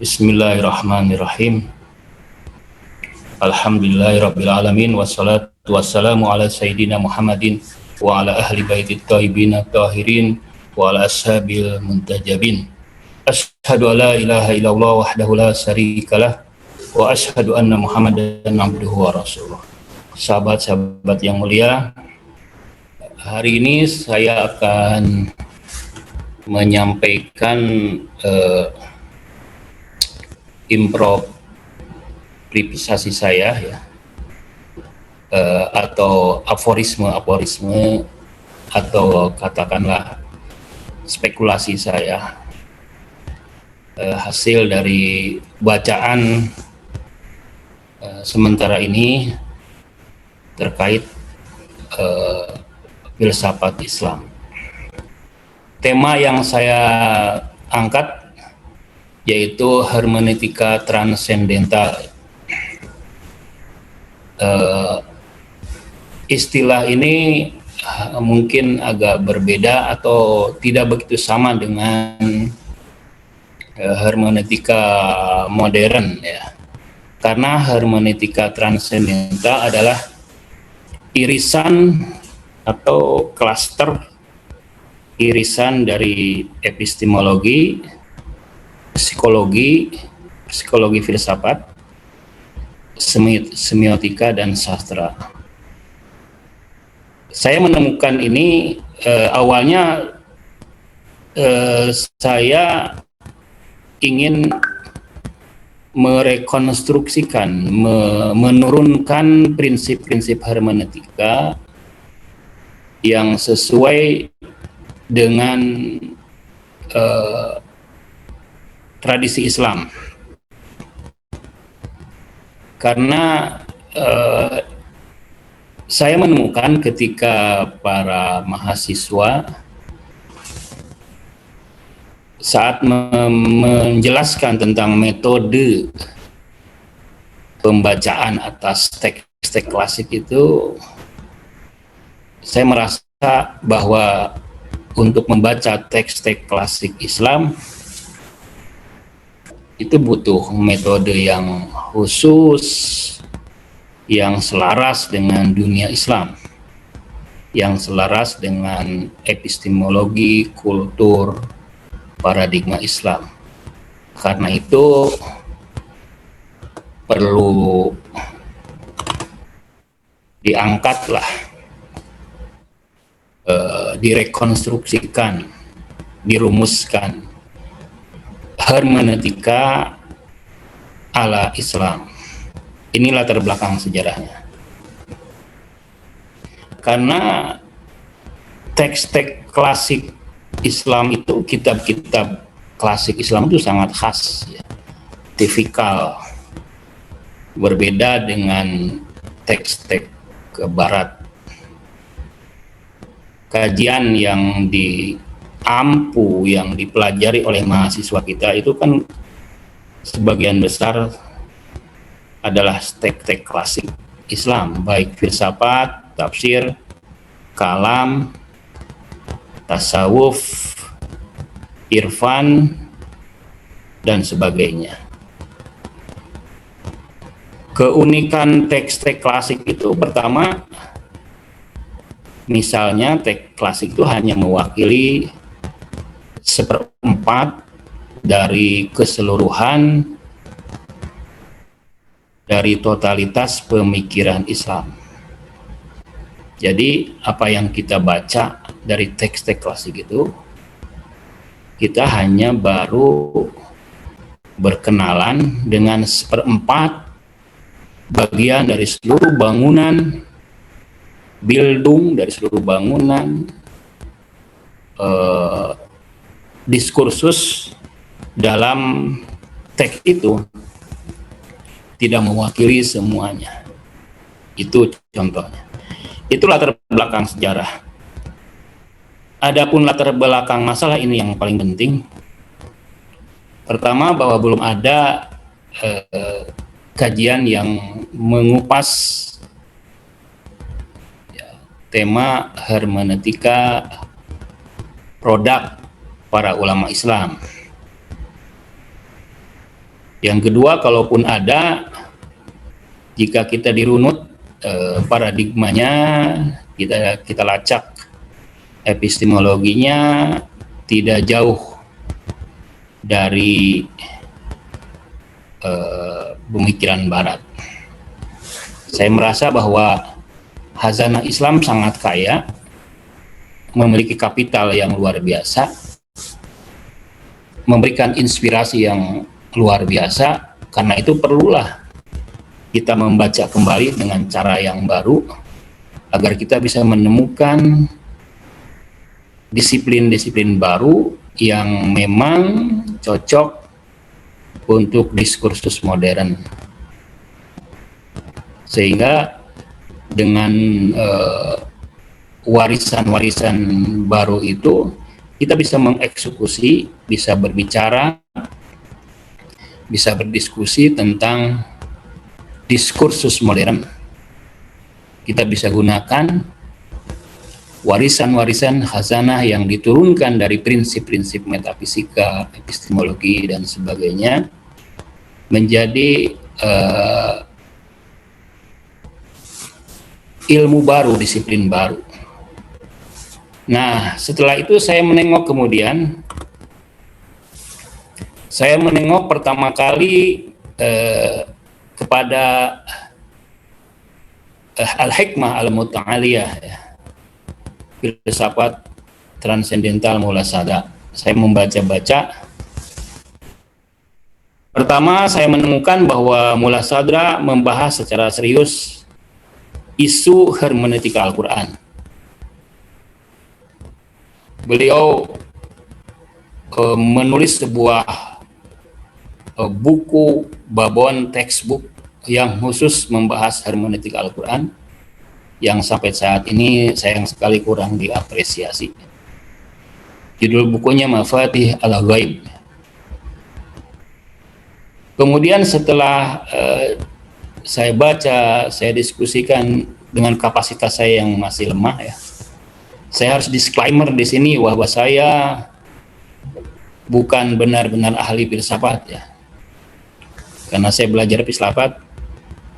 Bismillahirrahmanirrahim. Alhamdulillahirrabbilalamin. Wassalatu wassalamu ala sayyidina Muhammadin wa ala ahli baitit thayyibin tahirin wa ala ashabil muntajabin. Asyhadu an la ilaha illallah wahdahu la syarikalah wa asyhadu anna Muhammadan abduhu wa rasuluh. Sahabat-sahabat yang mulia, hari ini saya akan menyampaikan improvisasi saya ya, atau aforisme atau katakanlah spekulasi saya, hasil dari bacaan sementara ini terkait filsafat Islam. Tema yang saya angkat yaitu hermeneutika transendental. Istilah ini mungkin agak berbeda atau tidak begitu sama dengan hermeneutika modern ya. Karena hermeneutika transendental adalah irisan atau klaster irisan dari epistemologi, psikologi filsafat, semiotika, dan sastra. Saya menemukan ini awalnya saya ingin merekonstruksikan, menurunkan prinsip-prinsip hermeneutika yang sesuai dengan tradisi Islam, karena saya menemukan ketika para mahasiswa saat menjelaskan tentang metode pembacaan atas teks-teks klasik itu, saya merasa bahwa untuk membaca teks-teks klasik Islam itu butuh metode yang khusus, yang selaras dengan dunia Islam, yang selaras dengan epistemologi, kultur, paradigma Islam. Karena itu perlu diangkatlah, direkonstruksikan, dirumuskan hermeneutika ala Islam. Ini latar belakang sejarahnya. Karena teks-teks klasik Islam itu, kitab-kitab klasik Islam itu sangat khas ya, tipikal, berbeda dengan teks-teks ke barat. Kajian yang yang dipelajari oleh mahasiswa kita itu kan sebagian besar adalah teks-teks klasik Islam, baik filsafat, tafsir, kalam, tasawuf, irfan, dan sebagainya. Keunikan teks-teks klasik itu pertama, misalnya teks klasik itu hanya mewakili 1/4 dari keseluruhan dari totalitas pemikiran Islam. Jadi apa yang kita baca dari teks-teks klasik itu, kita hanya baru berkenalan dengan 1/4 bagian dari seluruh bangunan, bildung, dari seluruh bangunan, diskursus dalam teks itu, tidak mewakili semuanya. Itu contohnya. Itu latar belakang sejarah. Adapun latar belakang masalah ini yang paling penting. Pertama, bahwa belum ada kajian yang mengupas tema hermeneutika produk para ulama Islam. Yang kedua, kalaupun ada, jika kita dirunut paradigmanya, kita lacak epistemologinya, tidak jauh dari pemikiran Barat. Saya merasa bahwa khazanah Islam sangat kaya, memiliki kapital yang luar biasa, memberikan inspirasi yang luar biasa. Karena itu perlulah kita membaca kembali dengan cara yang baru, agar kita bisa menemukan disiplin-disiplin baru yang memang cocok untuk diskursus modern. Sehingga dengan warisan-warisan baru itu, kita bisa mengeksekusi, bisa berbicara, bisa berdiskusi tentang diskursus modern. Kita bisa gunakan warisan-warisan khazanah yang diturunkan dari prinsip-prinsip metafisika, epistemologi, dan sebagainya, menjadi ilmu baru, disiplin baru. Nah, setelah itu saya menengok pertama kali kepada Al-Hikmah Al-Muta'aliyah, filsafat transendental Mulasada. Saya membaca-baca. Pertama, saya menemukan bahwa Mulasadra membahas secara serius isu hermeneutika Al-Quran. Beliau menulis sebuah buku babon textbook yang khusus membahas hermeneutika Al-Quran, yang sampai saat ini sayang sekali kurang diapresiasi. Judul bukunya Mafatih Al-Ghaib. Kemudian setelah saya baca, saya diskusikan dengan kapasitas saya yang masih lemah, ya. Saya harus disclaimer di sini bahwa saya bukan benar-benar ahli filsafat, ya. Karena saya belajar filsafat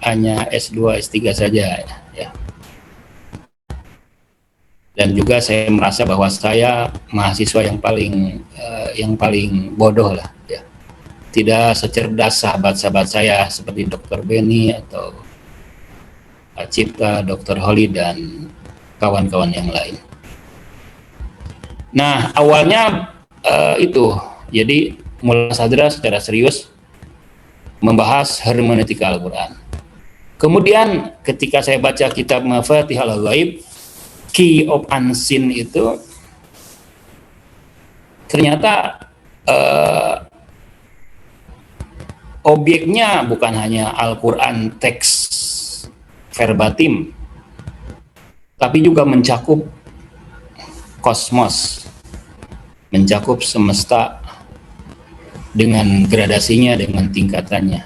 hanya S2, S3 saja, ya. Dan juga saya merasa bahwa saya mahasiswa yang paling bodoh lah, ya. Tidak secerdas sahabat-sahabat saya seperti Dr. Benny atau Pak Cipta, Dr. Holly, dan kawan-kawan yang lain. Nah, awalnya itu, jadi Mulasadra secara serius membahas hermeneutika Al-Quran. Kemudian ketika saya baca kitab Mafatih Al-Ghaib, Key of Unseen itu, ternyata objeknya bukan hanya Al-Quran teks verbatim, tapi juga mencakup kosmos, mencakup semesta dengan gradasinya, dengan tingkatannya.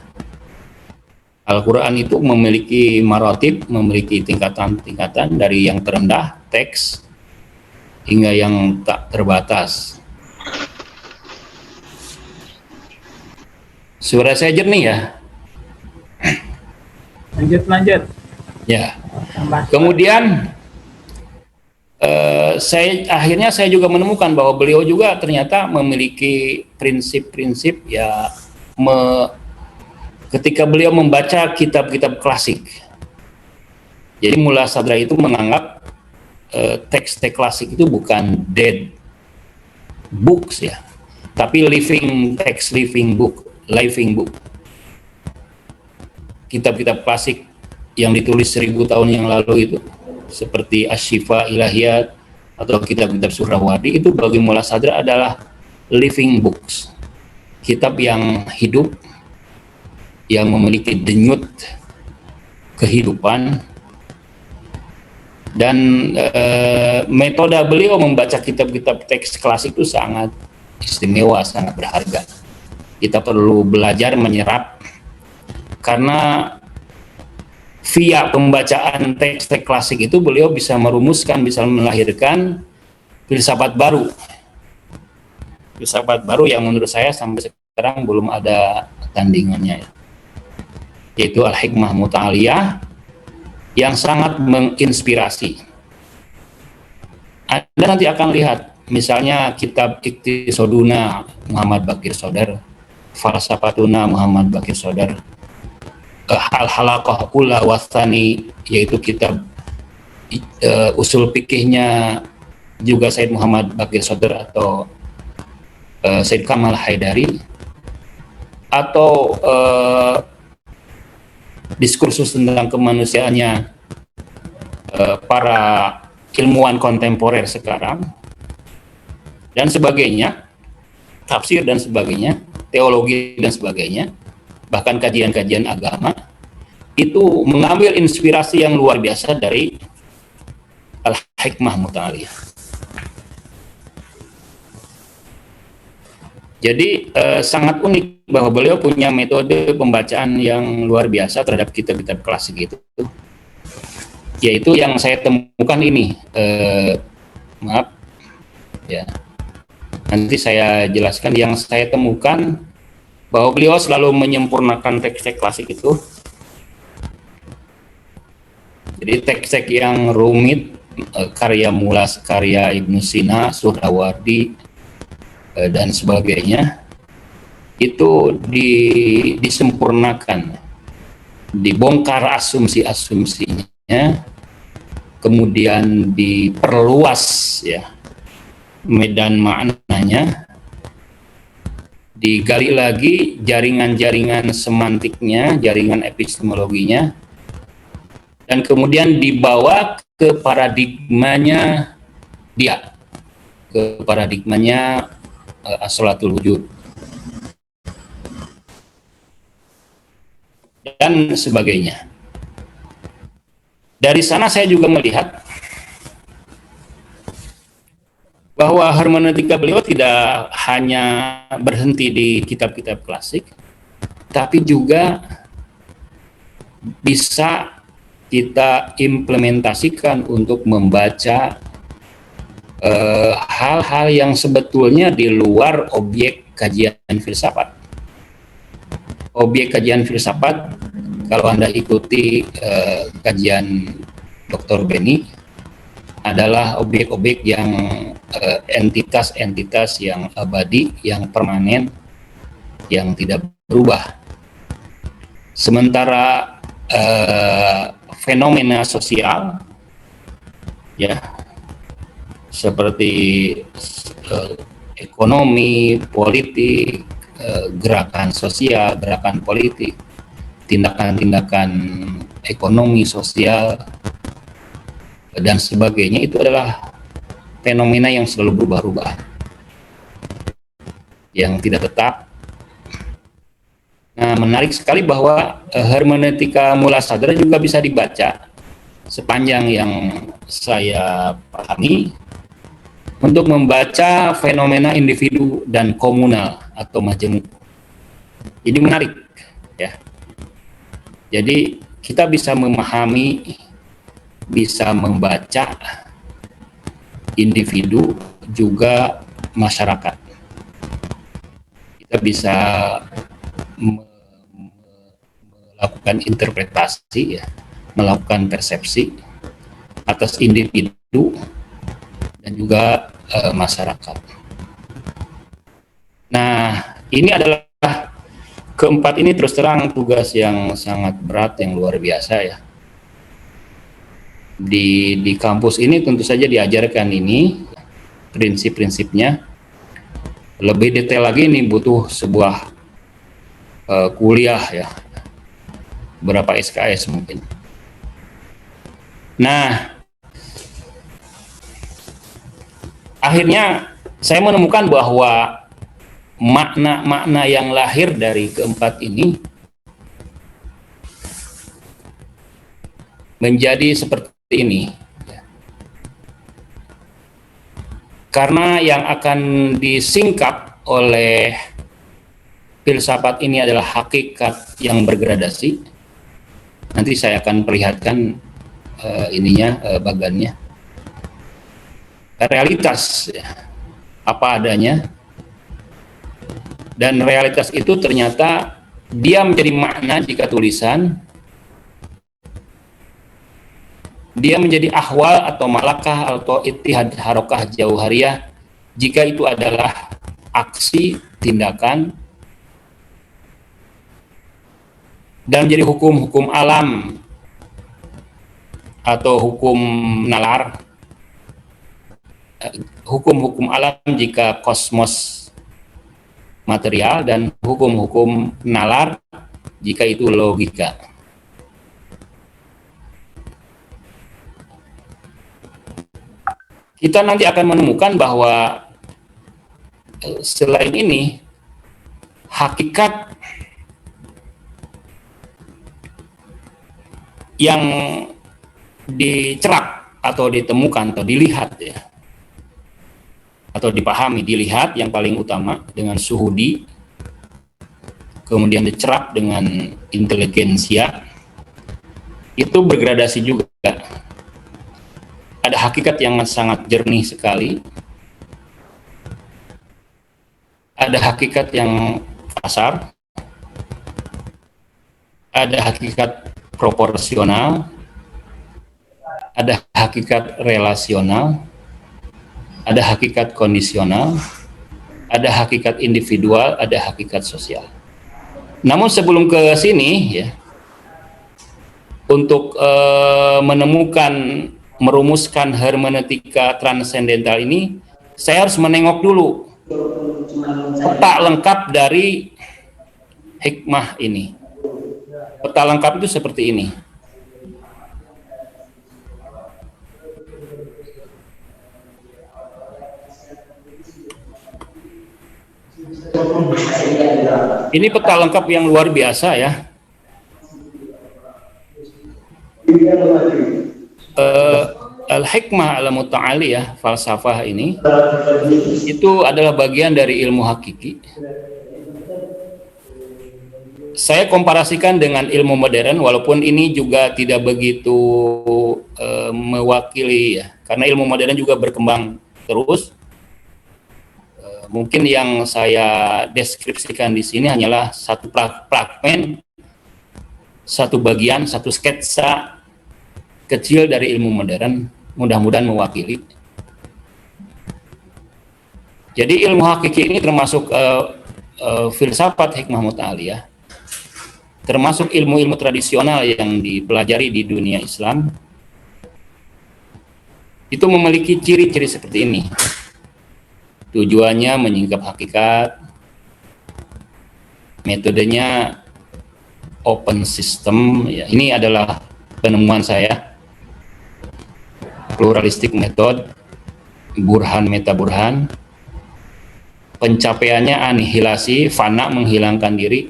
Al-Quran itu memiliki maratib, memiliki tingkatan-tingkatan dari yang terendah, teks, hingga yang tak terbatas. Suara saya jernih, ya? Lanjut. Ya. Kemudian akhirnya saya juga menemukan bahwa beliau juga ternyata memiliki prinsip-prinsip, ya, ketika beliau membaca kitab-kitab klasik. Jadi Mulasadra itu menganggap teks-teks klasik itu bukan dead books, ya, tapi living text, living book. Kitab-kitab klasik yang ditulis 1000 tahun yang lalu itu, seperti Asy-Syifa Ilahiyat atau kitab-kitab Suhrawardi, itu bagi Mulasadra adalah living books, kitab yang hidup, yang memiliki denyut kehidupan. Dan metode beliau membaca kitab-kitab teks klasik itu sangat istimewa, sangat berharga. Kita perlu belajar menyerap, karena via pembacaan teks-teks klasik itu beliau bisa merumuskan, bisa melahirkan filsafat baru yang menurut saya sampai sekarang belum ada tandingannya, yaitu Al-Hikmah Muta'aliyah yang sangat menginspirasi. Anda nanti akan lihat, misalnya kitab Iqtisoduna Muhammad Baqir Sodar, Falsafatuna Muhammad Baqir Sodar, Al-Halaqah Ula Wasani, yaitu kitab usul fikihnya juga Said Muhammad Baqir Sodar atau Said Kamal Haidari, atau diskursus tentang kemanusiaannya para ilmuwan kontemporer sekarang, dan sebagainya, tafsir dan sebagainya, teologi dan sebagainya, bahkan kajian-kajian agama, itu mengambil inspirasi yang luar biasa dari Al-Hikmah Muta'aliyah. Jadi sangat unik bahwa beliau punya metode pembacaan yang luar biasa terhadap kitab-kitab klasik itu, yaitu yang saya temukan ini. Maaf ya, nanti saya jelaskan. Yang saya temukan bahwa beliau selalu menyempurnakan teks-teks klasik itu. Jadi teks-teks yang rumit, karya Mulas, karya Ibnu Sina, Suhrawardi, dan sebagainya, itu disempurnakan, dibongkar asumsi-asumsinya, kemudian diperluas ya medan maknanya, digali lagi jaringan-jaringan semantiknya, jaringan epistemologinya, dan kemudian dibawa ke paradigmanya dia, ke paradigmanya as-salatul wujud dan sebagainya. Dari sana saya juga melihat bahwa hermeneutika beliau tidak hanya berhenti di kitab-kitab klasik, tapi juga bisa kita implementasikan untuk membaca hal-hal yang sebetulnya di luar objek kajian filsafat. Objek kajian filsafat, kalau Anda ikuti kajian Dr. Benny, adalah objek-objek yang entitas-entitas yang abadi, yang permanen, yang tidak berubah. Sementara fenomena sosial, ya, seperti ekonomi, politik, gerakan sosial, gerakan politik, tindakan-tindakan ekonomi sosial, dan sebagainya, itu adalah fenomena yang selalu berubah-ubah, yang tidak tetap. Nah, menarik sekali bahwa hermeneutika mula sadar juga bisa dibaca sepanjang yang saya pahami untuk membaca fenomena individu dan komunal atau majemuk. Ini menarik ya. Jadi kita bisa memahami, bisa membaca individu juga masyarakat. Kita bisa melakukan interpretasi ya, melakukan persepsi atas individu dan juga masyarakat. Nah, ini adalah keempat ini terus terang tugas yang sangat berat, yang luar biasa ya. Di kampus ini tentu saja diajarkan ini prinsip-prinsipnya. Lebih detail lagi ini butuh sebuah kuliah ya, berapa SKS mungkin. Nah, akhirnya saya menemukan bahwa makna-makna yang lahir dari keempat ini menjadi seperti ini. Karena yang akan disingkap oleh filsafat ini adalah hakikat yang bergradasi. Nanti saya akan perlihatkan bagannya. Realitas ya, apa adanya, dan realitas itu ternyata Dia menjadi makna jika tulisan, dia menjadi ahwal atau malakah atau ittihad harokah jauhariyah jika itu adalah aksi, tindakan, dan menjadi hukum-hukum alam atau hukum nalar, hukum-hukum alam jika kosmos material, dan hukum-hukum nalar jika itu logika. Kita nanti akan menemukan bahwa selain ini, hakikat yang dicerap atau ditemukan atau dilihat ya, atau dipahami, dilihat yang paling utama dengan suhudi, kemudian dicerap dengan inteligensia, itu bergradasi juga. Ada hakikat yang sangat jernih sekali, ada hakikat yang kasar, ada hakikat proporsional, ada hakikat relasional, ada hakikat kondisional, ada hakikat individual, ada hakikat sosial. Namun sebelum ke sini ya, untuk menemukan, merumuskan hermeneutika transendental ini, saya harus menengok dulu peta lengkap dari hikmah ini. Peta lengkap itu seperti ini. Ini peta lengkap yang luar biasa ya. Al-hikmah al-muta'aliyah, falsafah ini, itu adalah bagian dari ilmu hakiki. Saya komparasikan dengan ilmu modern, walaupun ini juga tidak begitu mewakili ya, karena ilmu modern juga berkembang terus. Mungkin yang saya deskripsikan di sini hanyalah satu fragmen, satu bagian, satu sketsa kecil dari ilmu modern, mudah-mudahan mewakili. Jadi ilmu hakiki ini termasuk filsafat hikmah muta'aliyah, termasuk ilmu-ilmu tradisional yang dipelajari di dunia Islam, itu memiliki ciri-ciri seperti ini. Tujuannya menyingkap hakikat, metodenya open system ya. Ini adalah penemuan saya, pluralistic method, burhan meta burhan. Pencapaiannya anihilasi, fana, menghilangkan diri.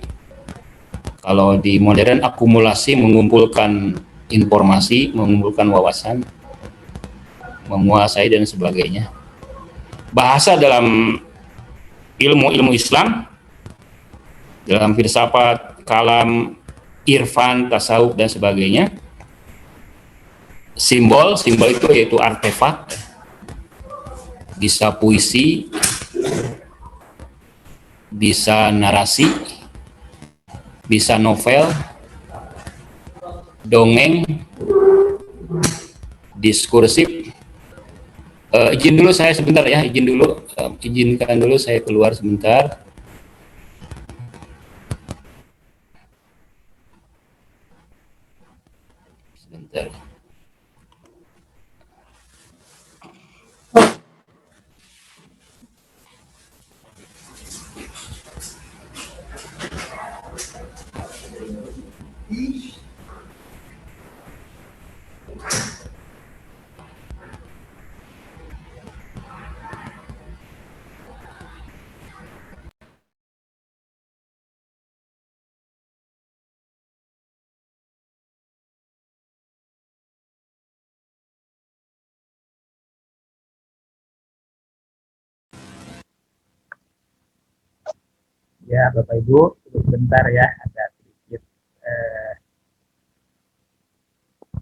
Kalau di modern, akumulasi, mengumpulkan informasi, mengumpulkan wawasan, menguasai dan sebagainya. Bahasa dalam ilmu-ilmu Islam, dalam filsafat, kalam, irfan, tasawuf dan sebagainya. Simbol itu yaitu artefak, bisa puisi, bisa narasi, bisa novel, dongeng, diskursif. Izin dulu saya sebentar ya, izinkan dulu saya keluar sebentar. Sebentar. Ya, Bapak Ibu, sebentar ya, ada sedikit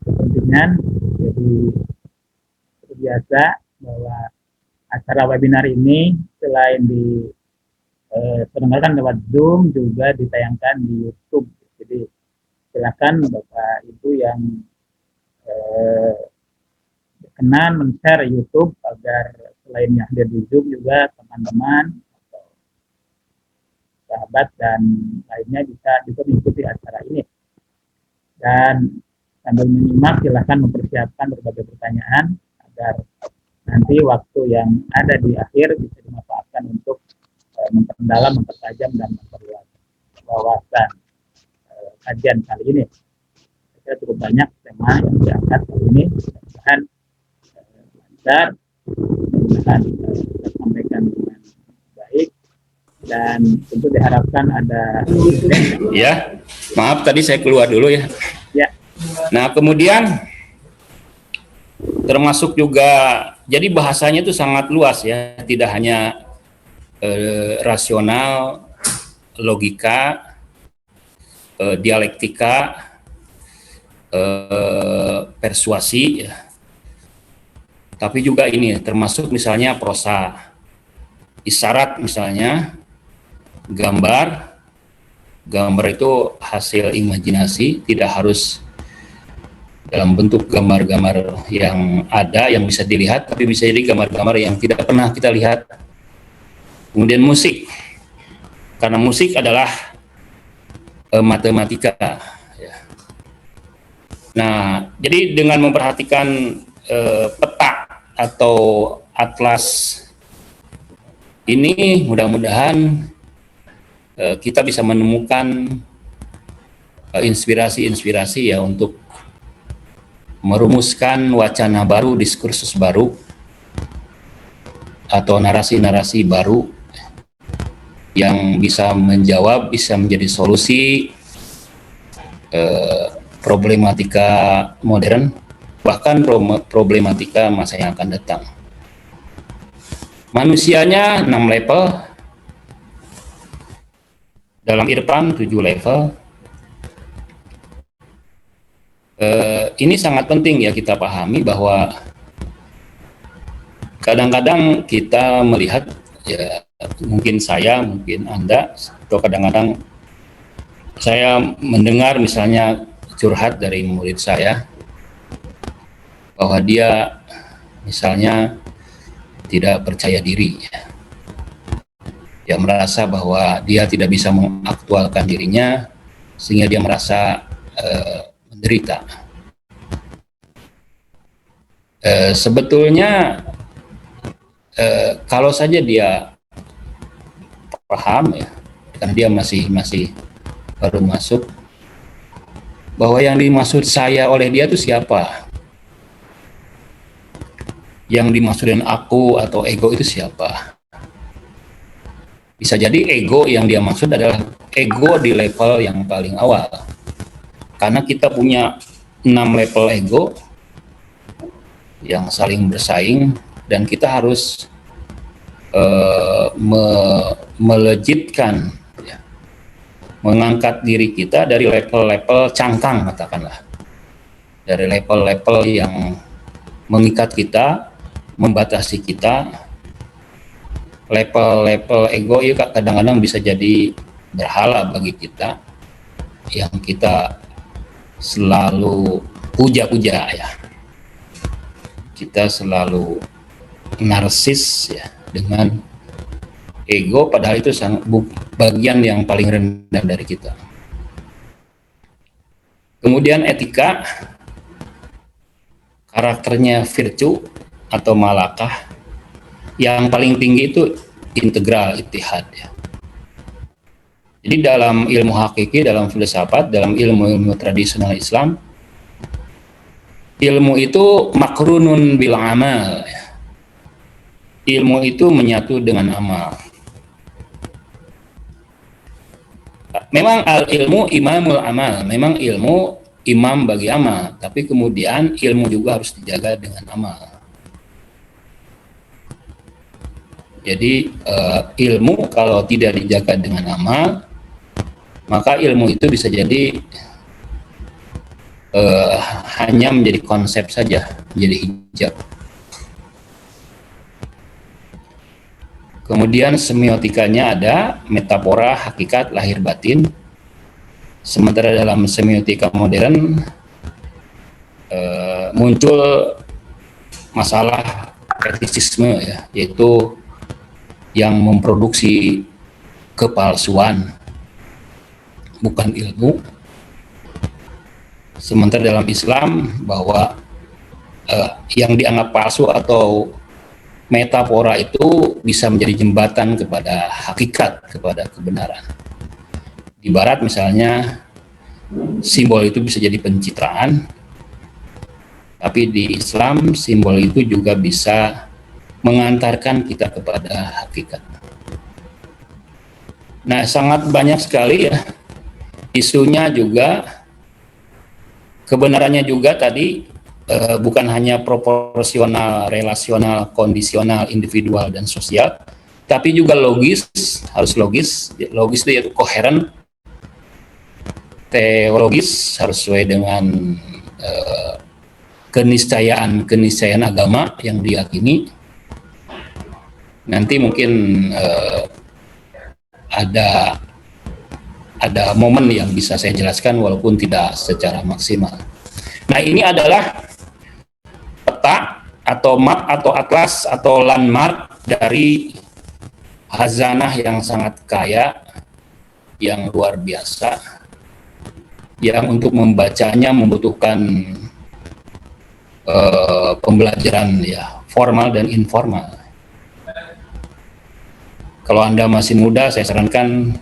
kepentingan. Jadi, seperti biasa bahwa acara webinar ini selain pendengaran lewat Zoom juga ditayangkan di YouTube. Jadi silakan Bapak Ibu yang eh, berkenan men-share YouTube agar selain yang hadir di Zoom juga teman-teman, sahabat dan lainnya bisa juga mengikuti acara ini. Dan sambil menyimak silahkan mempersiapkan berbagai pertanyaan agar nanti waktu yang ada di akhir bisa dimanfaatkan untuk memperdalam, mempertajam dan memperluas wawasan kajian kali ini. Saya cukup banyak tema yang diangkat kali ini, mudah-mudahan lancar, mudah-mudahan kita sampaikan dengan baik, dan tentu diharapkan ada Ya, maaf tadi saya keluar dulu ya. ya. Nah, kemudian termasuk juga, jadi bahasanya itu sangat luas ya, tidak hanya rasional, logika, dialektika, persuasi, ya. Tapi juga ini termasuk misalnya prosa, isyarat misalnya, gambar itu hasil imajinasi, tidak harus dalam bentuk gambar-gambar yang ada yang bisa dilihat, tapi bisa jadi gambar-gambar yang tidak pernah kita lihat. Kemudian musik, karena musik adalah matematika. Ya. Nah, jadi dengan memperhatikan peta atau atlas ini, mudah-mudahan kita bisa menemukan inspirasi-inspirasi ya untuk merumuskan wacana baru, diskursus baru, atau narasi-narasi baru yang bisa menjawab, bisa menjadi solusi problematika modern, bahkan problematika masa yang akan datang. Manusianya 6 level, dalam Irfan 7 level. Ini sangat penting ya kita pahami bahwa kadang-kadang kita melihat ya, mungkin saya, mungkin Anda, atau kadang-kadang saya mendengar misalnya curhat dari murid saya bahwa dia misalnya tidak percaya diri, ya merasa bahwa dia tidak bisa mengaktualkan dirinya sehingga dia merasa menderita. Sebetulnya kalau saja dia paham ya, karena dia masih baru masuk, bahwa yang dimaksud saya oleh dia itu siapa, yang dimaksud dengan aku atau ego itu siapa. Bisa jadi ego yang dia maksud adalah ego di level yang paling awal, karena kita punya 6 level ego yang saling bersaing, dan kita harus melejitkan, ya, mengangkat diri kita dari level-level cangkang, katakanlah, dari level-level yang mengikat kita, membatasi kita. Level-level ego itu kadang-kadang bisa jadi berhala bagi kita, yang kita selalu puja-puja ya, kita selalu narsis ya dengan ego, padahal itu bagian yang paling rendah dari kita. Kemudian etika, karakternya virtue atau malakah, yang paling tinggi itu integral, ittihad ya. Jadi dalam ilmu hakiki, dalam filsafat, dalam ilmu-ilmu tradisional Islam, ilmu itu makrunun bil amal ya. Ilmu itu menyatu dengan amal. Memang al-ilmu imamul amal, memang ilmu imam bagi amal, tapi kemudian ilmu juga harus dijaga dengan amal. Jadi ilmu kalau tidak dijaga dengan amal, maka ilmu itu bisa jadi hanya menjadi konsep saja, menjadi hijab. Kemudian semiotikanya ada metafora, hakikat, lahir batin. Sementara dalam semiotika modern muncul masalah kritisisme, ya, yaitu yang memproduksi kepalsuan, bukan ilmu. Sementara dalam Islam bahwa yang dianggap palsu atau metafora itu bisa menjadi jembatan kepada hakikat, kepada kebenaran. Di Barat misalnya simbol itu bisa jadi pencitraan, tapi di Islam simbol itu juga bisa mengantarkan kita kepada hakikat. Nah, sangat banyak sekali ya isunya juga, kebenarannya juga tadi bukan hanya proporsional, relasional, kondisional, individual, dan sosial, tapi juga logis, harus logis. Logis itu yaitu koheren, teologis harus sesuai dengan keniscayaan agama yang diyakini. Nanti mungkin ada momen yang bisa saya jelaskan walaupun tidak secara maksimal. Nah, ini adalah peta atau map atau atlas atau landmark dari khazanah yang sangat kaya, yang luar biasa, yang untuk membacanya membutuhkan pembelajaran ya formal dan informal. Kalau Anda masih muda, saya sarankan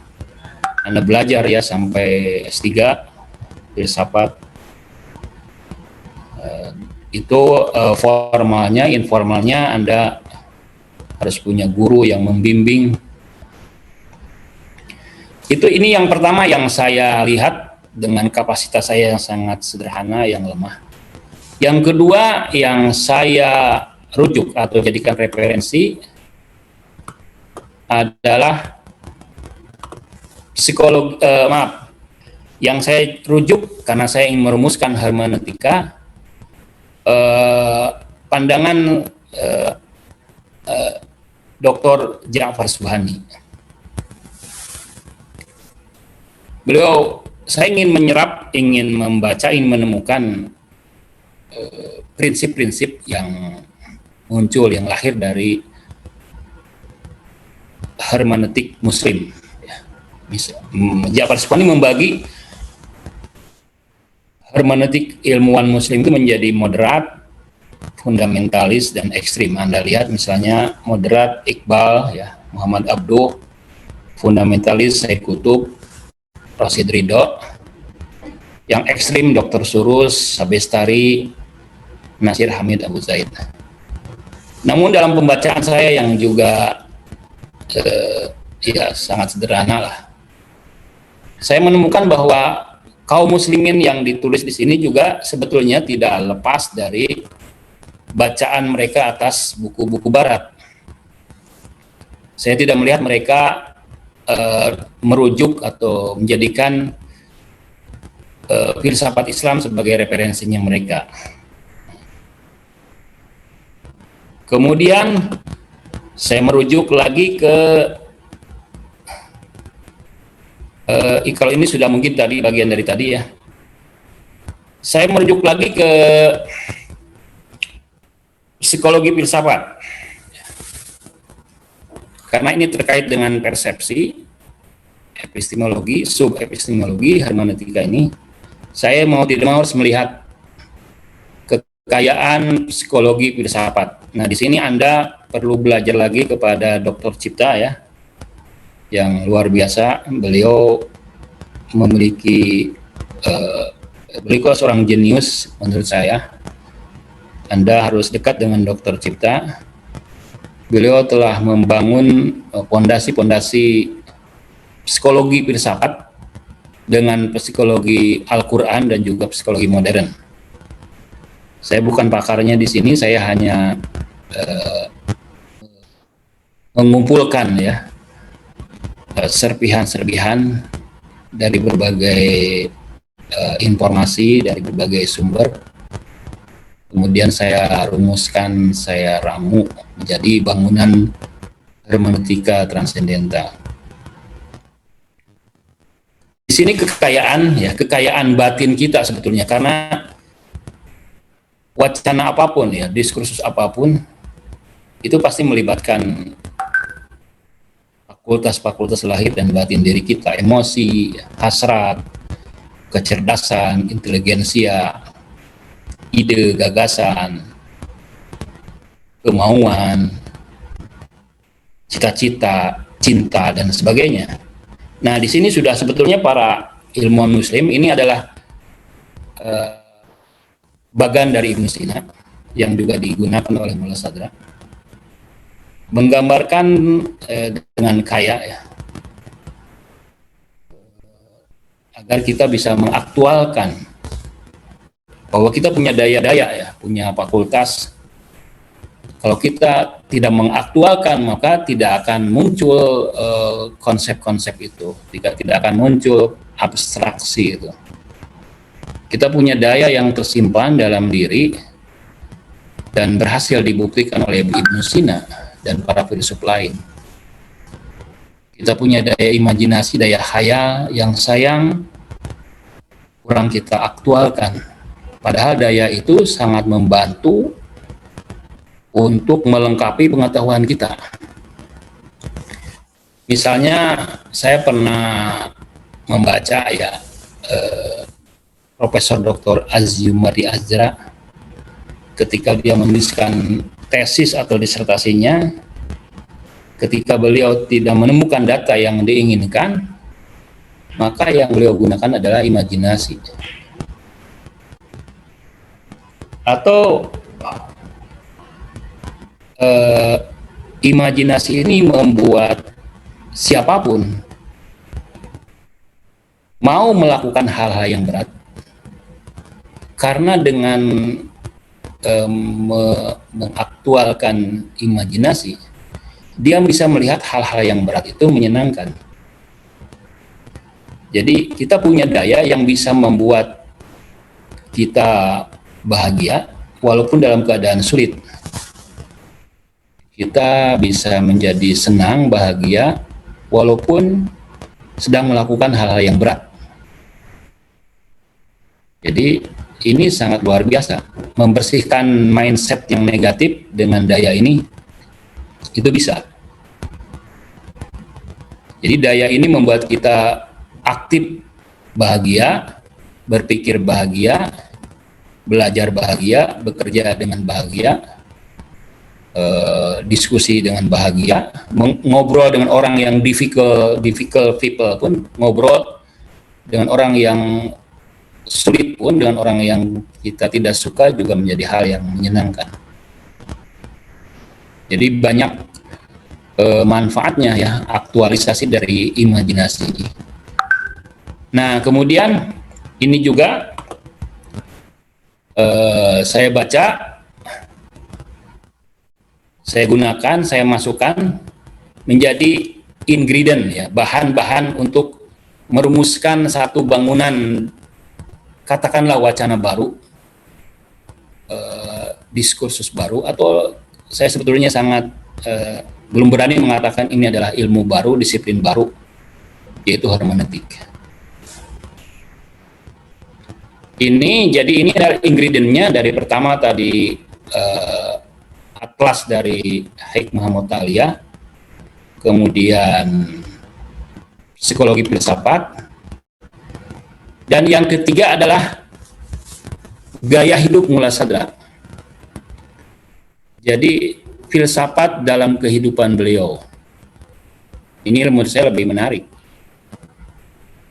Anda belajar ya sampai S3 filsafat. Itu formalnya, informalnya Anda harus punya guru yang membimbing. Ini yang pertama yang saya lihat dengan kapasitas saya yang sangat sederhana, yang lemah. Yang kedua yang saya rujuk atau jadikan referensi adalah yang saya rujuk karena saya ingin merumuskan hermeneutika, pandangan Dr. Ja'far Subhani. Saya ingin menyerap, ingin membaca, ingin menemukan prinsip-prinsip yang muncul, yang lahir dari hermeneutik Muslim. Ja'far Subhani membagi hermeneutik ilmuwan Muslim itu menjadi moderat, fundamentalis, dan ekstrim. Anda lihat misalnya moderat Iqbal, ya, Muhammad Abduh, fundamentalis Said Qutb, Rasid Ridho, yang ekstrim Dr. Surus, Sabestari, Nasir Hamid Abu Zaid. Namun dalam pembacaan saya yang juga ya sangat sederhana lah, saya menemukan bahwa kaum muslimin yang ditulis di sini juga sebetulnya tidak lepas dari bacaan mereka atas buku-buku barat. Saya tidak melihat mereka merujuk atau menjadikan filsafat Islam sebagai referensinya mereka. Kemudian saya merujuk lagi ke kalau ini sudah mungkin tadi bagian dari tadi ya. Saya merujuk lagi ke psikologi filsafat. Karena ini terkait dengan persepsi, epistemologi, sub-epistemologi, hermeneutika ini. Saya mau tidak mau harus melihat kekayaan psikologi filsafat. Nah, di sini Anda perlu belajar lagi kepada Dr. Cipta ya, yang luar biasa. Beliau memiliki beliau seorang jenius menurut saya. Anda harus dekat dengan Dr. Cipta. Beliau telah membangun pondasi-pondasi psikologi filsafat dengan psikologi Al-Quran dan juga psikologi modern. Saya bukan pakarnya di sini, saya hanya mengumpulkan ya serpihan-serpihan dari berbagai informasi dari berbagai sumber. Kemudian saya rumuskan, saya ramu menjadi bangunan hermeneutika transendental. Di sini kekayaan batin kita sebetulnya, karena wacana apapun ya, diskursus apapun itu pasti melibatkan fakultas lahir dan batin diri kita, emosi, hasrat, kecerdasan, inteligensia, ide, gagasan, kemauan, cita-cita, cinta, dan sebagainya. Nah, di sini sudah sebetulnya para ilmuwan Muslim ini adalah bagan dari Ibnu Sina yang juga digunakan oleh Mullah Sadra, menggambarkan dengan kaya ya, agar kita bisa mengaktualkan bahwa kita punya daya-daya ya, punya fakultas. Kalau kita tidak mengaktualkan, maka tidak akan muncul konsep-konsep itu, tidak akan muncul abstraksi itu. Kita punya daya yang tersimpan dalam diri dan berhasil dibuktikan oleh Ibnu Sina dan para filsuf lain. Kita punya daya imajinasi, daya khayal yang sayang kurang kita aktualkan. Padahal daya itu sangat membantu untuk melengkapi pengetahuan kita. Misalnya saya pernah membaca ya Profesor Dr. Azyumari Azra ketika dia menuliskan tesis atau disertasinya, ketika beliau tidak menemukan data yang diinginkan, maka yang beliau gunakan adalah imajinasi. Atau imajinasi ini membuat siapapun mau melakukan hal-hal yang berat, karena dengan mengaktualkan imajinasi, dia bisa melihat hal-hal yang berat itu menyenangkan. Jadi kita punya daya yang bisa membuat kita bahagia walaupun dalam keadaan sulit. Kita bisa menjadi senang, bahagia walaupun sedang melakukan hal-hal yang berat. Jadi ini sangat luar biasa. Membersihkan mindset yang negatif dengan daya ini, itu bisa. Jadi daya ini membuat kita aktif bahagia, berpikir bahagia, belajar bahagia, bekerja dengan bahagia, diskusi dengan bahagia, ngobrol dengan orang yang difficult people pun, ngobrol dengan orang yang sulit pun, dengan orang yang kita tidak suka juga menjadi hal yang menyenangkan. Jadi banyak manfaatnya ya, aktualisasi dari imajinasi. Nah, kemudian ini juga saya baca, saya gunakan, saya masukkan menjadi ingredient ya, bahan-bahan untuk merumuskan satu bangunan, katakanlah wacana baru, diskursus baru, atau saya sebetulnya sangat belum berani mengatakan ini adalah ilmu baru, disiplin baru, yaitu hermeneutik. Ini adalah ingredientnya. Dari pertama tadi atlas dari Hikmah Mutaliyah, kemudian psikologi filsafat, dan yang ketiga adalah gaya hidup Mullah Sadra. Jadi filsafat dalam kehidupan beliau ini menurut saya lebih menarik.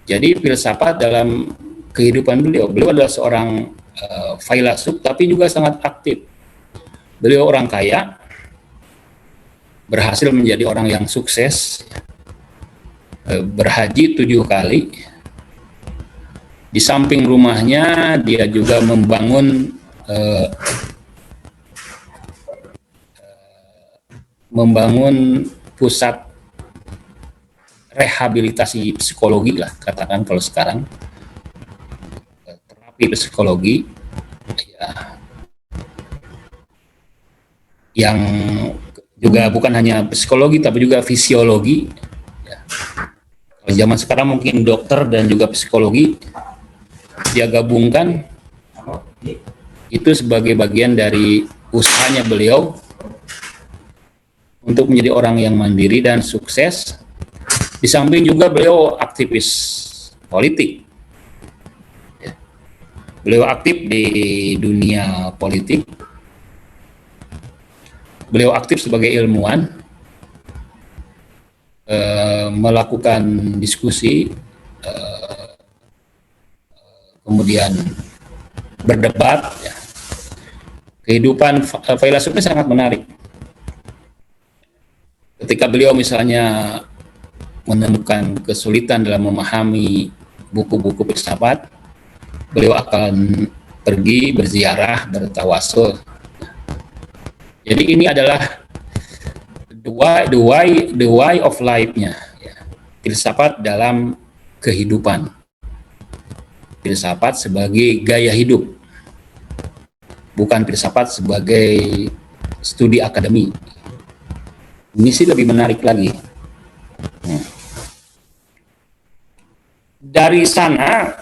Jadi filsafat dalam kehidupan beliau adalah seorang filsuf, tapi juga sangat aktif. Beliau orang kaya, berhasil menjadi orang yang sukses, berhaji 7 kali. Di samping rumahnya dia juga membangun pusat rehabilitasi psikologi lah, katakan kalau sekarang, terapi psikologi ya, yang juga bukan hanya psikologi tapi juga fisiologi. Ya. Kalau zaman sekarang mungkin dokter dan juga psikologi dia gabungkan, itu sebagai bagian dari usahanya beliau untuk menjadi orang yang mandiri dan sukses. Di samping juga beliau aktivis politik. Ya. Beliau aktif di dunia politik. Beliau aktif sebagai ilmuwan, melakukan diskusi, kemudian berdebat. Ya. Kehidupan filsufnya sangat menarik. Ketika beliau misalnya menemukan kesulitan dalam memahami buku-buku filsafat, beliau akan pergi berziarah, bertawasul. Jadi ini adalah the way of life-nya, ya. Filsafat dalam kehidupan, filsafat sebagai gaya hidup, bukan filsafat sebagai studi akademi. Ini sih lebih menarik lagi. Dari sana,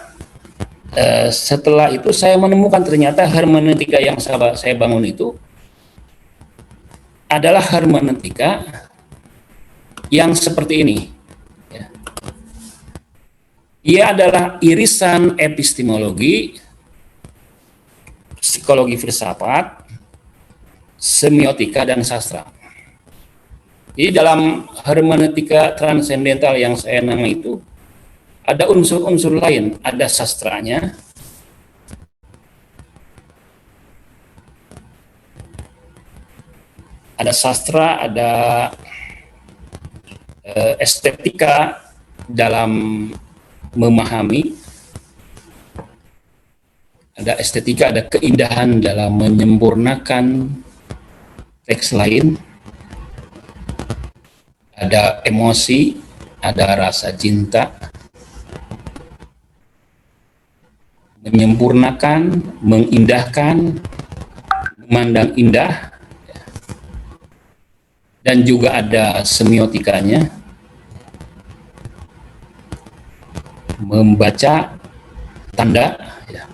setelah itu saya menemukan ternyata hermeneutika yang saya bangun itu adalah hermeneutika yang seperti ini. Ya. Ia adalah irisan epistemologi, psikologi filsafat, semiotika, dan sastra. Jadi dalam hermeneutika transendental yang saya nama itu ada unsur-unsur lain, ada sastranya, ada sastra, ada estetika dalam memahami, ada estetika, ada keindahan dalam menyempurnakan teks lain, ada emosi, ada rasa cinta, menyempurnakan, mengindahkan, memandang indah, dan juga ada semiotikanya, membaca tanda, ya.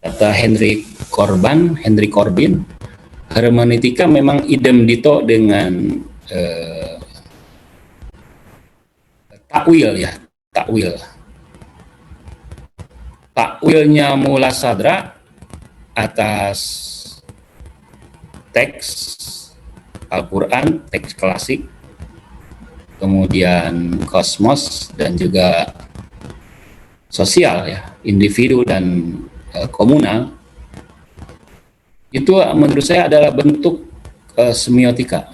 Kata Henry Corbin, hermeneutika memang idem dito dengan takwil, ya, takwil. Takwilnya mula sadra atas teks Al-Quran, teks klasik, kemudian kosmos, dan juga sosial, ya, individu dan komunal. Itu menurut saya adalah bentuk semiotika,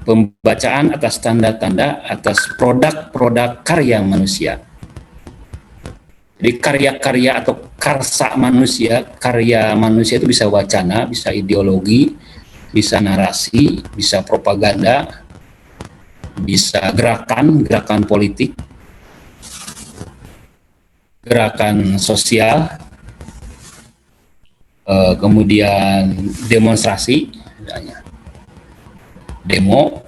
pembacaan atas tanda-tanda atas produk-produk karya manusia. Jadi karya-karya atau karsa manusia, karya manusia itu bisa wacana, bisa ideologi, bisa narasi, bisa propaganda, bisa gerakan politik, gerakan sosial, kemudian demonstrasi, demo,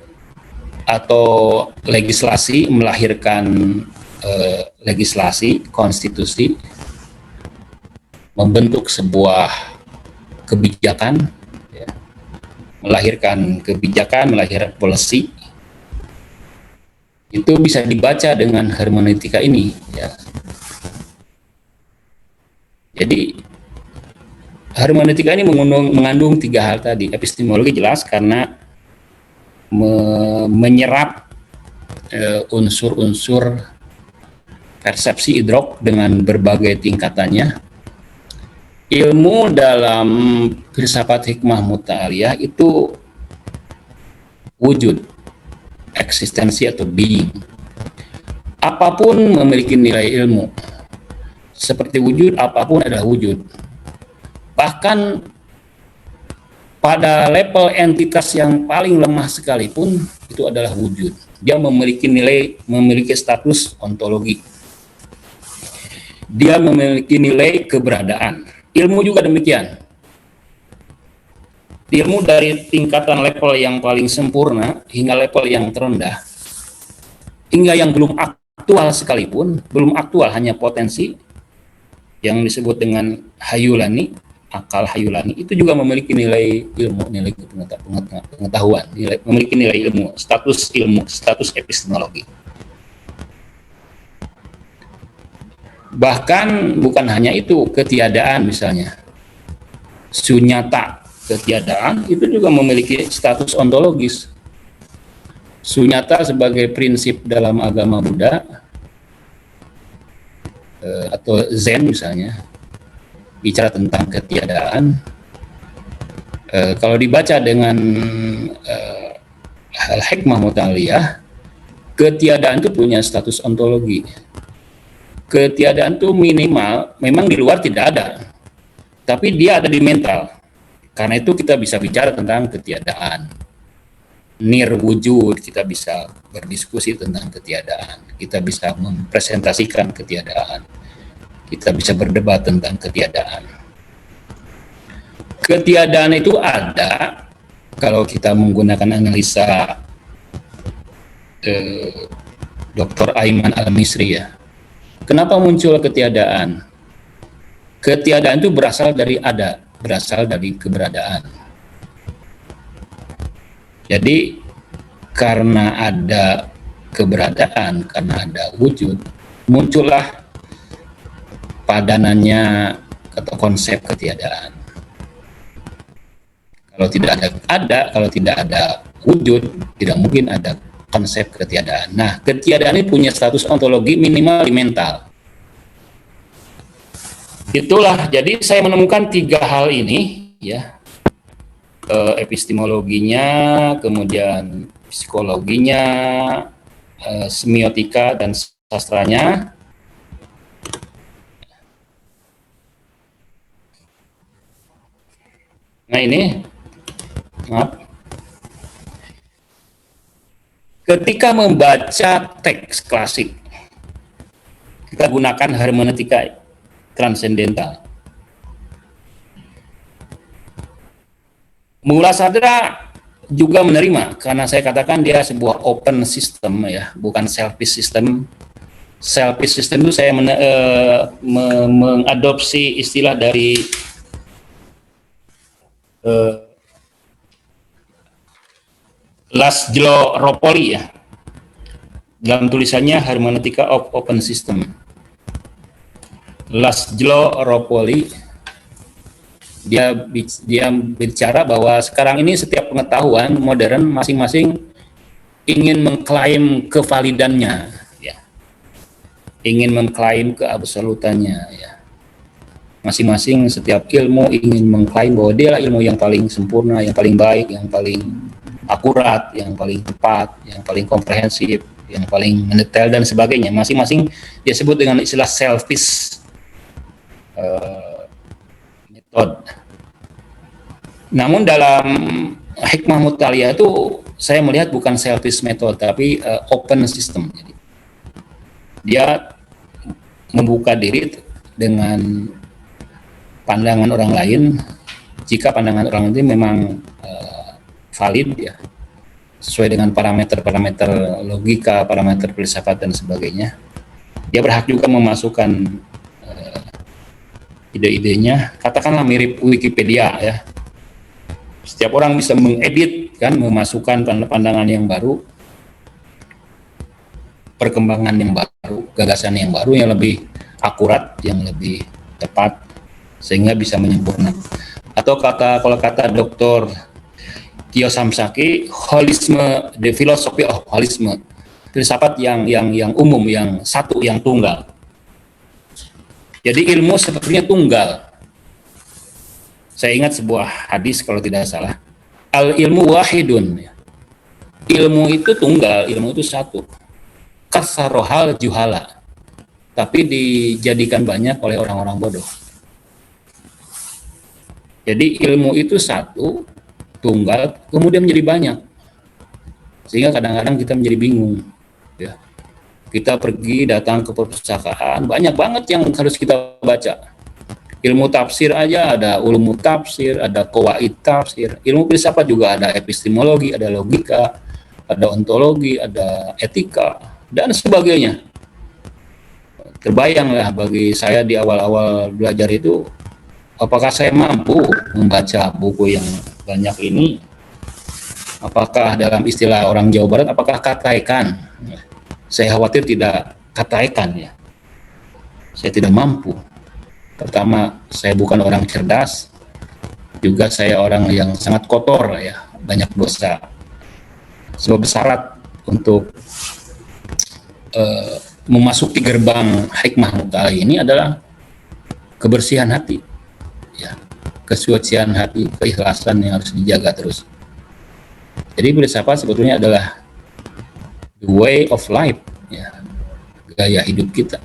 atau legislasi, melahirkan legislasi, konstitusi, membentuk sebuah kebijakan, ya, melahirkan kebijakan, melahirkan polisi. Itu bisa dibaca dengan hermeneutika ini, ya. Jadi hermeneutika ini mengandung tiga hal tadi. Epistemologi jelas karena menyerap unsur-unsur persepsi idrok dengan berbagai tingkatannya. Ilmu dalam filsafat hikmah muta'aliyah itu wujud, eksistensi atau being. Apapun memiliki nilai ilmu. Seperti wujud, apapun adalah wujud. Bahkan pada level entitas yang paling lemah sekalipun itu adalah wujud. Dia memiliki nilai, memiliki status ontologi. Dia memiliki nilai keberadaan. Ilmu juga demikian. ilmu dari tingkatan level yang paling sempurna hingga level yang terendah, hingga yang belum aktual sekalipun, belum aktual hanya potensi yang disebut dengan hayulani, akal hayulani, itu juga memiliki nilai ilmu, nilai pengetahuan, memiliki nilai ilmu, status epistemologi. Bahkan bukan hanya itu, ketiadaan misalnya, sunyata, ketiadaan itu juga memiliki status ontologis. Sunyata sebagai prinsip dalam agama Buddha atau Zen misalnya, bicara tentang ketiadaan. Kalau dibaca dengan hikmah mutaliyah, ketiadaan itu punya status ontologi. Ketiadaan itu minimal, memang di luar tidak ada, tapi dia ada di mental. Karena itu kita bisa bicara tentang ketiadaan. Nir wujud, kita bisa berdiskusi tentang ketiadaan. Kita bisa mempresentasikan ketiadaan. Kita bisa berdebat tentang ketiadaan. Ketiadaan itu ada kalau kita menggunakan analisa Dr. Aiman Al-Misri ya. Kenapa muncul ketiadaan? Ketiadaan itu berasal dari ada, berasal dari keberadaan. Jadi karena ada keberadaan, karena ada wujud, muncullah padanannya atau konsep ketiadaan. Kalau tidak ada wujud, tidak mungkin ada konsep ketiadaan. Nah, ketiadaan ini punya status ontologi minimal di mental. Itulah, jadi saya menemukan 3 hal ini, ya, epistemologinya, kemudian psikologinya, semiotika dan sastranya. Nah ini, maaf. Ketika membaca teks klasik, kita gunakan hermeneutika transendental. Mula Sadra juga menerima, karena saya katakan dia sebuah open system ya, bukan selfish system. Selfish system itu saya mengadopsi istilah dari Laszlo Ropoli ya, dalam tulisannya Hermeneutika of Open System. Laszlo Ropoli dia bicara bahwa sekarang ini setiap pengetahuan modern masing-masing ingin mengklaim kevalidannya ya, ingin mengklaim keabsolutannya ya. Masing-masing setiap ilmu ingin mengklaim bahwa dia ilmu yang paling sempurna, yang paling baik, yang paling akurat, yang paling tepat, yang paling komprehensif, yang paling mendetail dan sebagainya. Masing-masing dia sebut dengan istilah selfish method. Namun dalam hikmah mutaliyah itu saya melihat bukan selfish method tapi open system. Jadi dia membuka diri dengan pandangan orang lain. Jika pandangan orang lain memang valid ya, sesuai dengan parameter-parameter logika, parameter filsafat dan sebagainya, dia berhak juga memasukkan ide-idenya. Katakanlah mirip Wikipedia ya, setiap orang bisa mengedit kan, memasukkan pandangan yang baru, perkembangan yang baru, gagasan yang baru yang lebih akurat, yang lebih tepat, sehingga bisa menyempurnakan. Atau kalau kata Dr. Kiyosaki, holisme, the philosophy of holisme, filsafat yang umum, yang satu, yang tunggal. Jadi ilmu sepertinya tunggal. Saya ingat sebuah hadis kalau tidak salah, al ilmu wahidun, ilmu itu tunggal, ilmu itu satu. Kasarohal juhala, tapi dijadikan banyak oleh orang-orang bodoh. Jadi ilmu itu satu, tunggal, kemudian menjadi banyak, sehingga kadang-kadang kita menjadi bingung ya. Kita pergi datang ke perpustakaan, banyak banget yang harus kita baca, Ilmu tafsir aja ada ulumut tafsir, ada qawaid tafsir. Ilmu filsafat juga ada epistemologi, ada logika, ada ontologi, ada etika, dan sebagainya. Terbayanglah bagi saya di awal-awal belajar itu, apakah saya mampu membaca buku yang banyak ini? Apakah dalam istilah orang Jawa Barat, apakah kataikan? Saya khawatir tidak kataikan ya. Saya tidak mampu. Pertama, saya bukan orang cerdas, juga saya orang yang sangat kotor ya, banyak dosa. Sebab syarat untuk memasuki gerbang hikmah muta'ala ini adalah kebersihan hati, ya, kesucian hati, keikhlasan yang harus dijaga terus. Jadi filsafat sebetulnya adalah the way of life, ya, gaya hidup kita.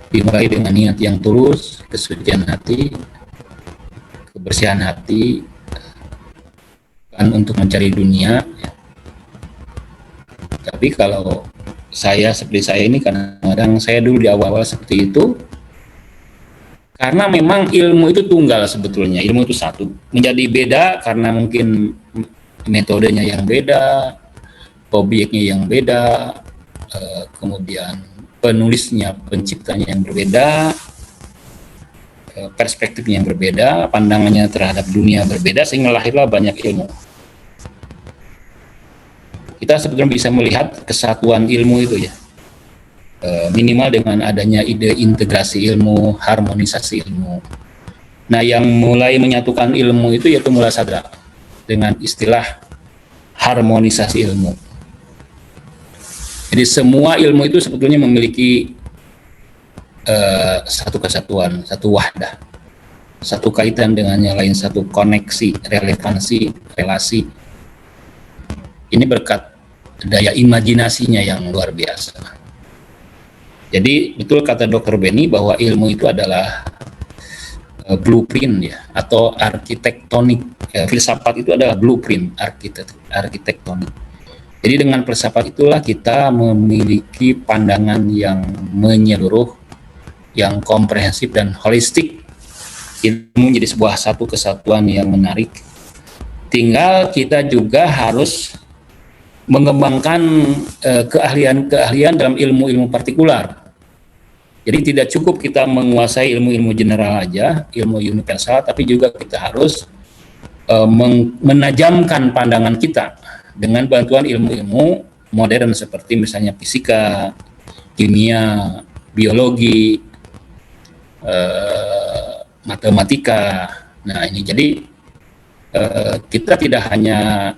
Dimulai dengan niat yang tulus, kesucian hati, kebersihan hati, kan untuk mencari dunia. Ya. Tapi kalau saya seperti saya ini, kadang-kadang saya dulu di awal-awal seperti itu, karena memang ilmu itu tunggal sebetulnya, ilmu itu satu. Menjadi beda karena mungkin metodenya yang beda, objeknya yang beda, kemudian penulisnya, penciptanya yang berbeda, perspektifnya yang berbeda, pandangannya terhadap dunia berbeda, sehingga lahirlah banyak ilmu. Kita sebetulnya bisa melihat kesatuan ilmu itu ya, minimal dengan adanya ide integrasi ilmu, harmonisasi ilmu. Nah, yang mulai menyatukan ilmu itu yaitu Mula Sadra dengan istilah harmonisasi ilmu. Jadi semua ilmu itu sebetulnya memiliki satu kesatuan, satu wahdah, satu kaitan dengan yang lain, satu koneksi, relevansi, relasi. Ini berkat daya imajinasinya yang luar biasa. Jadi betul kata Dr. Benny bahwa ilmu itu adalah blueprint ya, atau arsitektonik. Filsafat itu adalah blueprint arsitektonik. Jadi dengan filsafat itulah kita memiliki pandangan yang menyeluruh, yang komprehensif dan holistik. Ilmu menjadi sebuah satu kesatuan yang menarik. Tinggal kita juga harus mengembangkan keahlian-keahlian dalam ilmu-ilmu partikular. Jadi tidak cukup kita menguasai ilmu-ilmu general aja, ilmu universal, tapi juga kita harus menajamkan pandangan kita dengan bantuan ilmu-ilmu modern seperti misalnya fisika, kimia, biologi, matematika. Nah ini jadi kita tidak hanya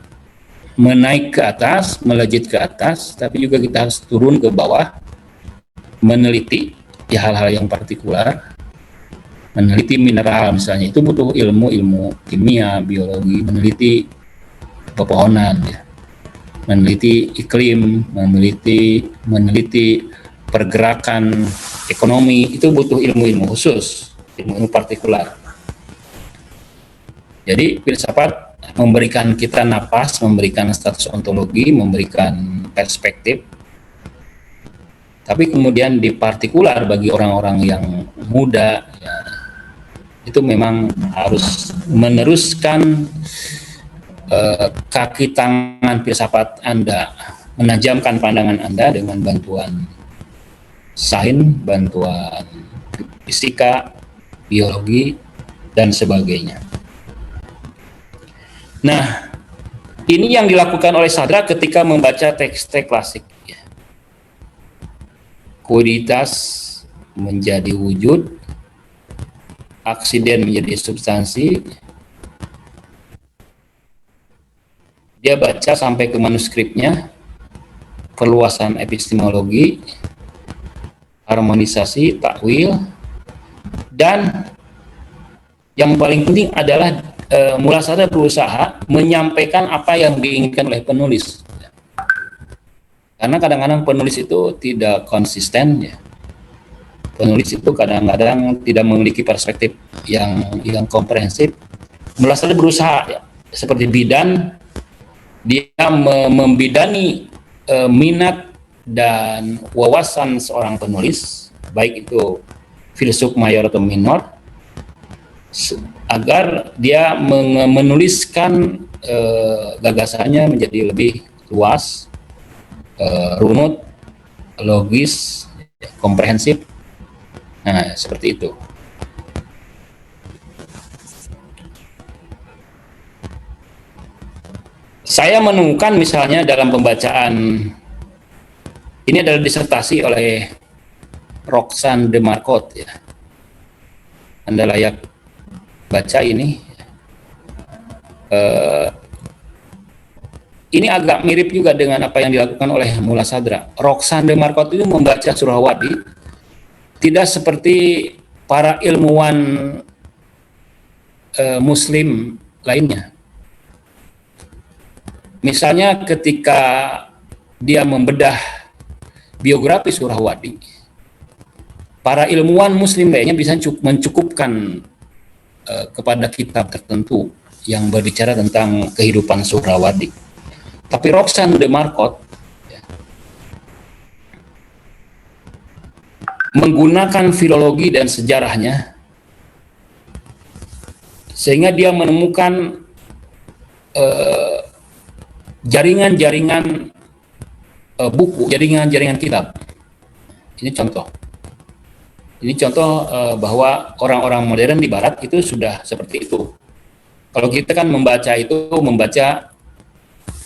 menaik ke atas, melejit ke atas, tapi juga kita harus turun ke bawah, meneliti ya hal-hal yang partikular, meneliti mineral misalnya, itu butuh ilmu kimia, biologi, meneliti pepohonan, ya, meneliti iklim, meneliti pergerakan ekonomi, itu butuh ilmu-ilmu khusus, ilmu partikular. Jadi filsafat memberikan kita napas, memberikan status ontologi, memberikan perspektif. Tapi kemudian di partikular bagi orang-orang yang muda, ya, itu memang harus meneruskan kaki tangan filsafat Anda, menajamkan pandangan Anda dengan bantuan sains, bantuan fisika, biologi, dan sebagainya. Nah, ini yang dilakukan oleh Sadra ketika membaca teks-teks klasik. Kuiditas menjadi wujud, aksiden menjadi substansi. Dia baca sampai ke manuskripnya, perluasan epistemologi, harmonisasi, takwil, dan yang paling penting adalah Mula Sadra berusaha menyampaikan apa yang diinginkan oleh penulis. Karena kadang-kadang penulis itu tidak konsisten, ya. Penulis itu kadang-kadang tidak memiliki perspektif yang komprehensif. Mula Sadra berusaha, ya, seperti bidan, dia membidani minat dan wawasan seorang penulis, baik itu filsuf mayor atau minor, agar dia menuliskan gagasannya menjadi lebih luas, runut, logis, komprehensif. Nah, seperti itu. Saya menemukan misalnya dalam pembacaan, ini adalah disertasi oleh Roxane de Marcotte, ya. Anda layak baca ini. Ini agak mirip juga dengan apa yang dilakukan oleh Mullah Sadra. Roxane de Marcotte itu membaca surah Wadi tidak seperti para ilmuwan Muslim lainnya. Misalnya ketika dia membedah biografi surah Wadi, para ilmuwan Muslim lainnya bisa mencukupkan kepada kitab tertentu yang berbicara tentang kehidupan surah Wadi. Tapi Roxane de Marcotte menggunakan filologi dan sejarahnya sehingga dia menemukan jaringan-jaringan buku, jaringan-jaringan kitab. Ini contoh. Ini contoh bahwa orang-orang modern di Barat itu sudah seperti itu. Kalau kita kan membaca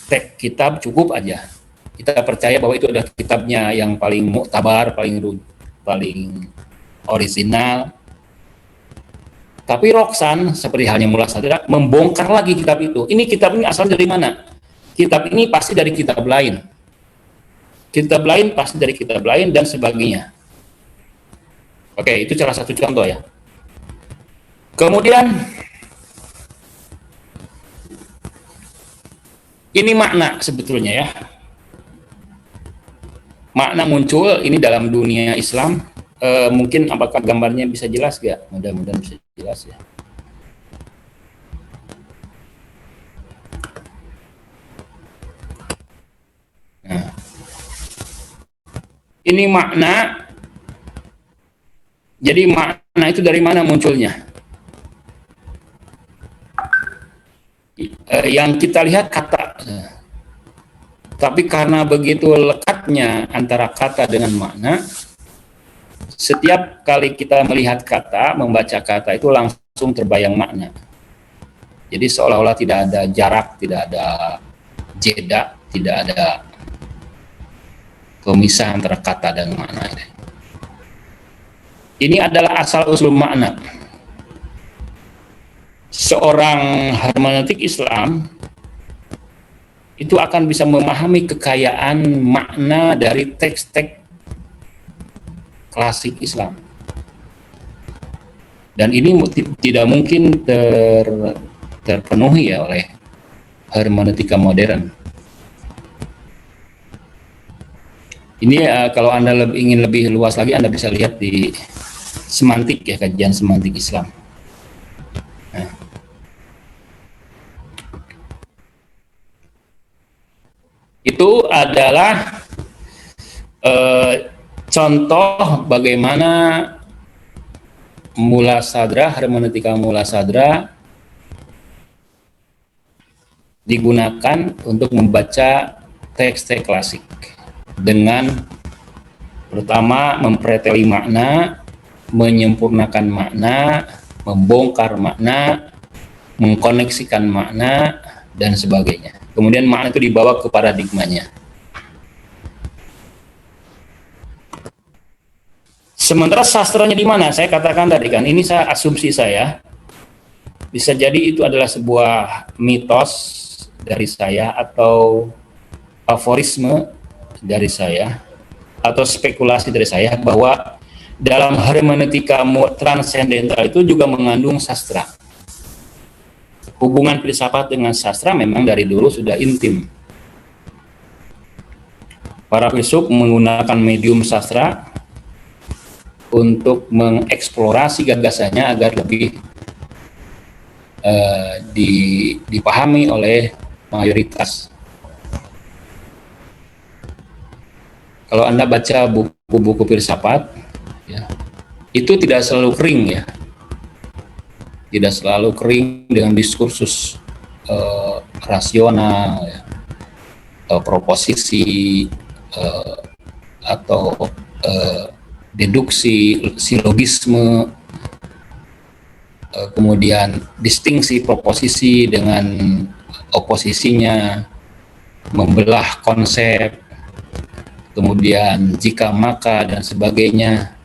teks kitab cukup aja. Kita percaya bahwa itu adalah kitabnya yang paling muktabar, paling orisinal. Tapi Roxane, seperti halnya Mullah Sadra, membongkar lagi kitab itu. Ini kitab ini asal dari mana? Kitab ini pasti dari kitab lain. Kitab lain pasti dari kitab lain dan sebagainya. Oke, itu salah satu contoh ya. Kemudian ini makna sebetulnya ya. Makna muncul ini dalam dunia Islam. Mungkin apakah gambarnya bisa jelas gak? Mudah-mudahan bisa jelas ya. Nah, ini makna. Jadi makna itu dari mana munculnya? Yang kita lihat kata. Tapi karena begitu lekatnya antara kata dengan makna, setiap kali kita melihat kata, membaca kata itu langsung terbayang makna. Jadi seolah-olah tidak ada jarak, tidak ada jeda, tidak ada pemisah antara kata dan makna. Ini adalah asal-usul makna. Seorang hermeneutik Islam itu akan bisa memahami kekayaan makna dari teks-teks klasik Islam. Dan ini tidak mungkin terpenuhi ya oleh hermeneutika modern. Ini kalau Anda ingin lebih luas lagi, Anda bisa lihat di semantik ya, kajian semantik Islam. Nah. Itu adalah contoh bagaimana Mullah Sadra, hermeneutika Mullah Sadra digunakan untuk membaca teks-teks klasik dengan pertama mempreteli makna, menyempurnakan makna, membongkar makna, mengkoneksikan makna, dan sebagainya. Kemudian makna itu dibawa ke paradigmanya. Sementara sastranya di mana? Saya katakan tadi kan, ini asumsi saya. Bisa jadi itu adalah sebuah mitos dari saya atau aforisme dari saya atau spekulasi dari saya bahwa dalam hermeneutika transendental itu juga mengandung sastra. Hubungan filsafat dengan sastra memang dari dulu sudah intim. Para filsuf menggunakan medium sastra untuk mengeksplorasi gagasannya agar lebih dipahami oleh mayoritas. Kalau Anda baca buku-buku filsafat, ya, itu tidak selalu kering ya. tidak selalu kering dengan diskursus rasional, ya, proposisi atau deduksi, silogisme, kemudian distingsi proposisi dengan oposisinya, membelah konsep, kemudian jika maka dan sebagainya.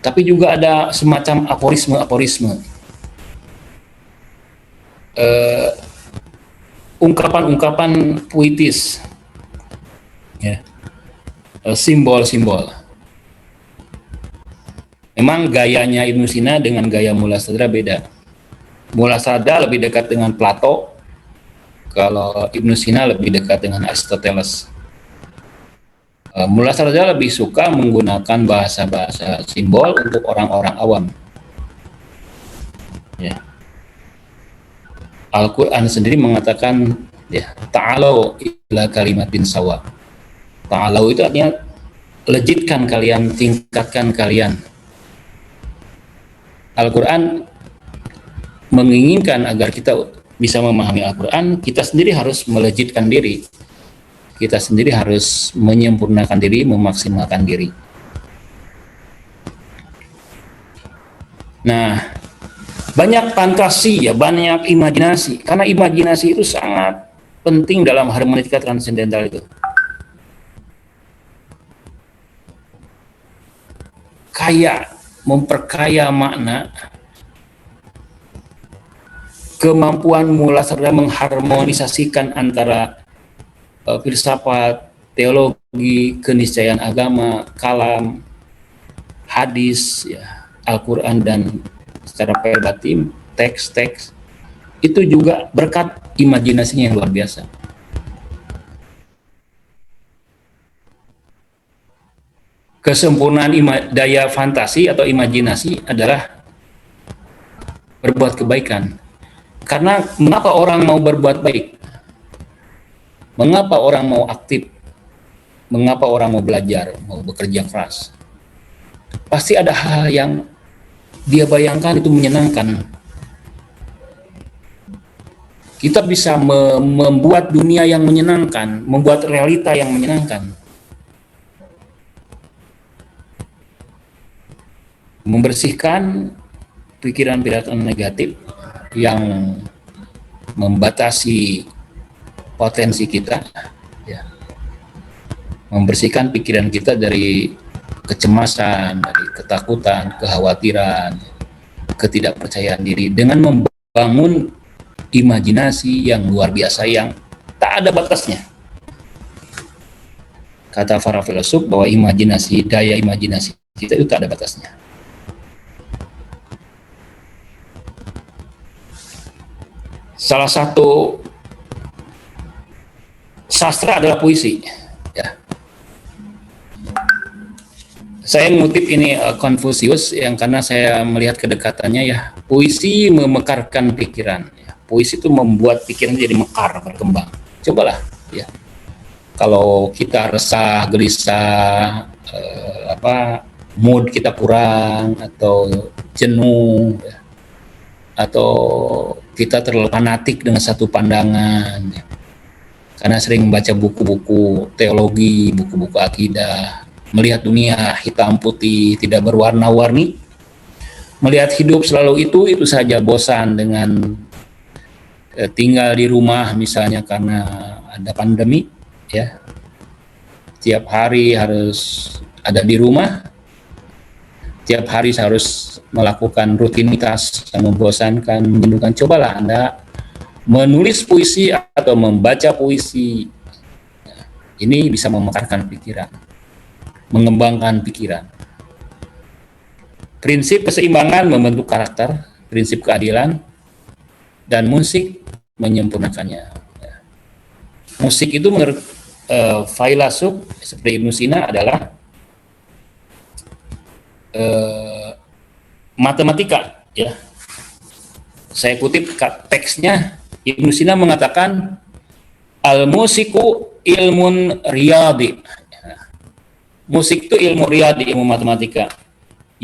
Tapi juga ada semacam aforisme-aforisme, ungkapan-ungkapan puitis, ya, simbol-simbol. Memang gayanya Ibnu Sina dengan gaya Mullah Sadra beda. Mullah Sadra lebih dekat dengan Plato, kalau Ibnu Sina lebih dekat dengan Aristoteles. Mullah Sadra lebih suka menggunakan bahasa-bahasa simbol untuk orang-orang awam. Ya. Al-Quran sendiri mengatakan, ya, ta'alau ila kalimatin sawa. Ta'alau itu artinya lejitkan kalian, tingkatkan kalian. Al-Quran menginginkan agar kita bisa memahami Al-Quran, kita sendiri harus melejitkan diri. Kita sendiri harus menyempurnakan diri, memaksimalkan diri. Nah, banyak fantasi, ya, banyak imajinasi. Karena imajinasi itu sangat penting dalam hermeneutika transendental itu. Kaya, memperkaya makna, kemampuan Mullah Sadra mengharmonisasikan antara filsafat, teologi, keniscayaan agama, kalam, hadis, ya, Al-Quran, dan secara verbatim, teks-teks, itu juga berkat imajinasinya yang luar biasa. Kesempurnaan daya fantasi atau imajinasi adalah berbuat kebaikan. Karena mengapa orang mau berbuat baik? Mengapa orang mau aktif? Mengapa orang mau belajar, mau bekerja keras? Pasti ada hal yang dia bayangkan itu menyenangkan. Kita bisa membuat dunia yang menyenangkan, membuat realita yang menyenangkan. Membersihkan pikiran-pikiran negatif yang membatasi potensi kita, ya. Membersihkan pikiran kita dari kecemasan, dari ketakutan, kekhawatiran, ketidakpercayaan diri dengan membangun imajinasi yang luar biasa yang tak ada batasnya. Kata para filsuf bahwa imajinasi, daya imajinasi kita itu tak ada batasnya. Salah satu sastra adalah puisi, ya. Saya mengutip ini Confucius, yang karena saya melihat kedekatannya, ya, puisi memekarkan pikiran, ya. Puisi itu membuat pikiran jadi mekar, berkembang. Cobalah, ya. Kalau kita resah, gelisah, mood kita kurang atau jenuh, ya, atau kita terlalu fanatik dengan satu pandangan, ya, karena sering membaca buku-buku teologi, buku-buku akidah, melihat dunia hitam putih, tidak berwarna-warni, melihat hidup selalu itu saja, bosan dengan tinggal di rumah misalnya karena ada pandemi, ya, tiap hari harus ada di rumah, tiap hari harus melakukan rutinitas yang membosankan, menjenuhkan. Cobalah Anda menulis puisi atau membaca puisi. Ini bisa memekarkan pikiran, mengembangkan pikiran. Prinsip keseimbangan membentuk karakter, prinsip keadilan, dan musik menyempurnakannya. Musik itu menurut filsuf seperti Ibnu Sina adalah matematika, ya. Saya kutip teksnya, Ibnu Sina mengatakan al-musiku ilmun riyadi. Musik itu ilmu riyadi, ilmu matematika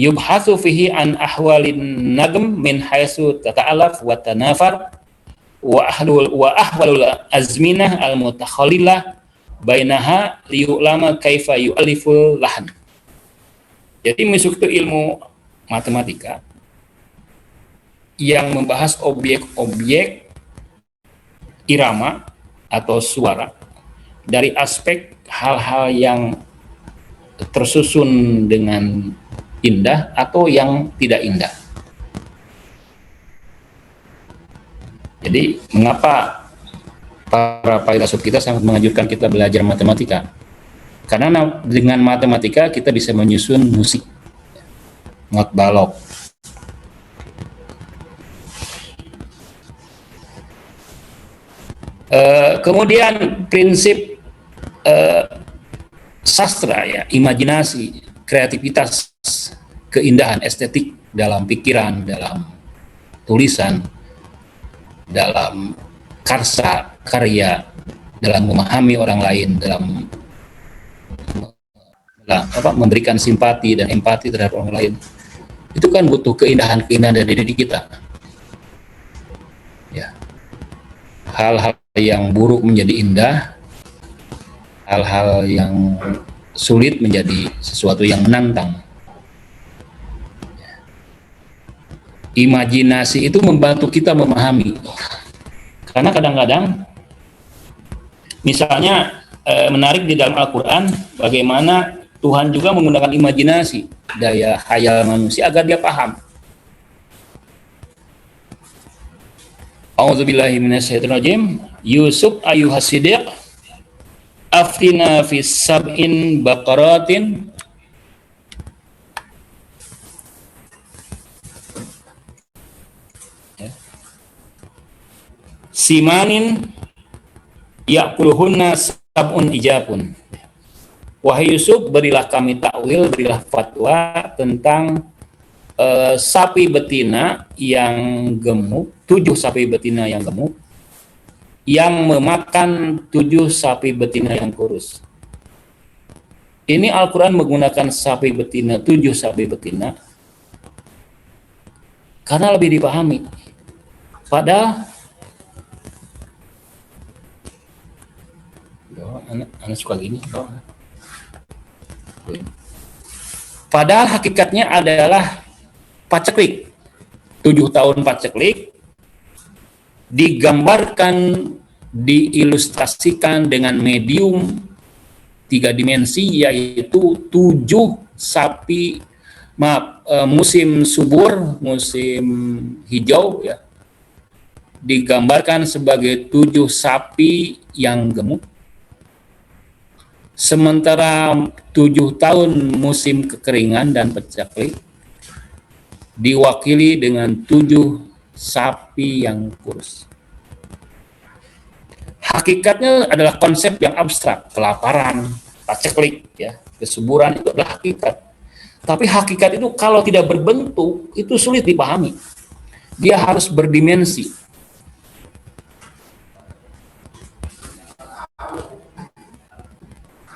yubhatsu fihi an ahwalin nagm min haitsu tata'alaf wa tanafar wa ahwalul azminah al mutakhalilah bainaha liyulama kaifa yu'aliful lahan. Jadi masuk itu ilmu matematika yang membahas objek-objek irama atau suara dari aspek hal-hal yang tersusun dengan indah atau yang tidak indah. Jadi mengapa para filsuf kita sangat menganjurkan kita belajar matematika? Karena dengan matematika kita bisa menyusun musik, not balok. Kemudian prinsip sastra ya, imajinasi, kreativitas, keindahan, estetik dalam pikiran, dalam tulisan, dalam karsa, karya, dalam memahami orang lain, dalam memberikan simpati dan empati terhadap orang lain. Itu kan butuh keindahan-keindahan dari diri kita. Ya. Hal-hal yang buruk menjadi indah, hal-hal yang sulit menjadi sesuatu yang menantang. Imajinasi itu membantu kita memahami. Karena kadang-kadang, misalnya menarik di dalam Al-Quran, bagaimana Tuhan juga menggunakan imajinasi, daya khayal manusia agar dia paham. A'udzubillahi minasyaitonirrajim. Yusuf ayyuhas siddiq aftina fi sab'in baqaratin simanin ya'kuluhunna sab'un ijabun. Wahai Yusuf, berilah kami takwil, berilah fatwa tentang sapi betina yang gemuk, 7 sapi betina yang gemuk, yang memakan 7 sapi betina yang kurus. Ini Al-Quran menggunakan sapi betina, 7 sapi betina, karena lebih dipahami. Padahal anak suka gini. Padahal hakikatnya adalah paceklik. 7 tahun paceklik digambarkan, diilustrasikan dengan medium 3 dimensi, yaitu 7 sapi, musim subur, musim hijau ya, digambarkan sebagai 7 sapi yang gemuk. Sementara 7 tahun musim kekeringan dan paceklik diwakili dengan 7 sapi yang kurus. Hakikatnya adalah konsep yang abstrak, kelaparan, paceklik, ya, kesuburan itu adalah hakikat. Tapi hakikat itu kalau tidak berbentuk itu sulit dipahami. Dia harus berdimensi.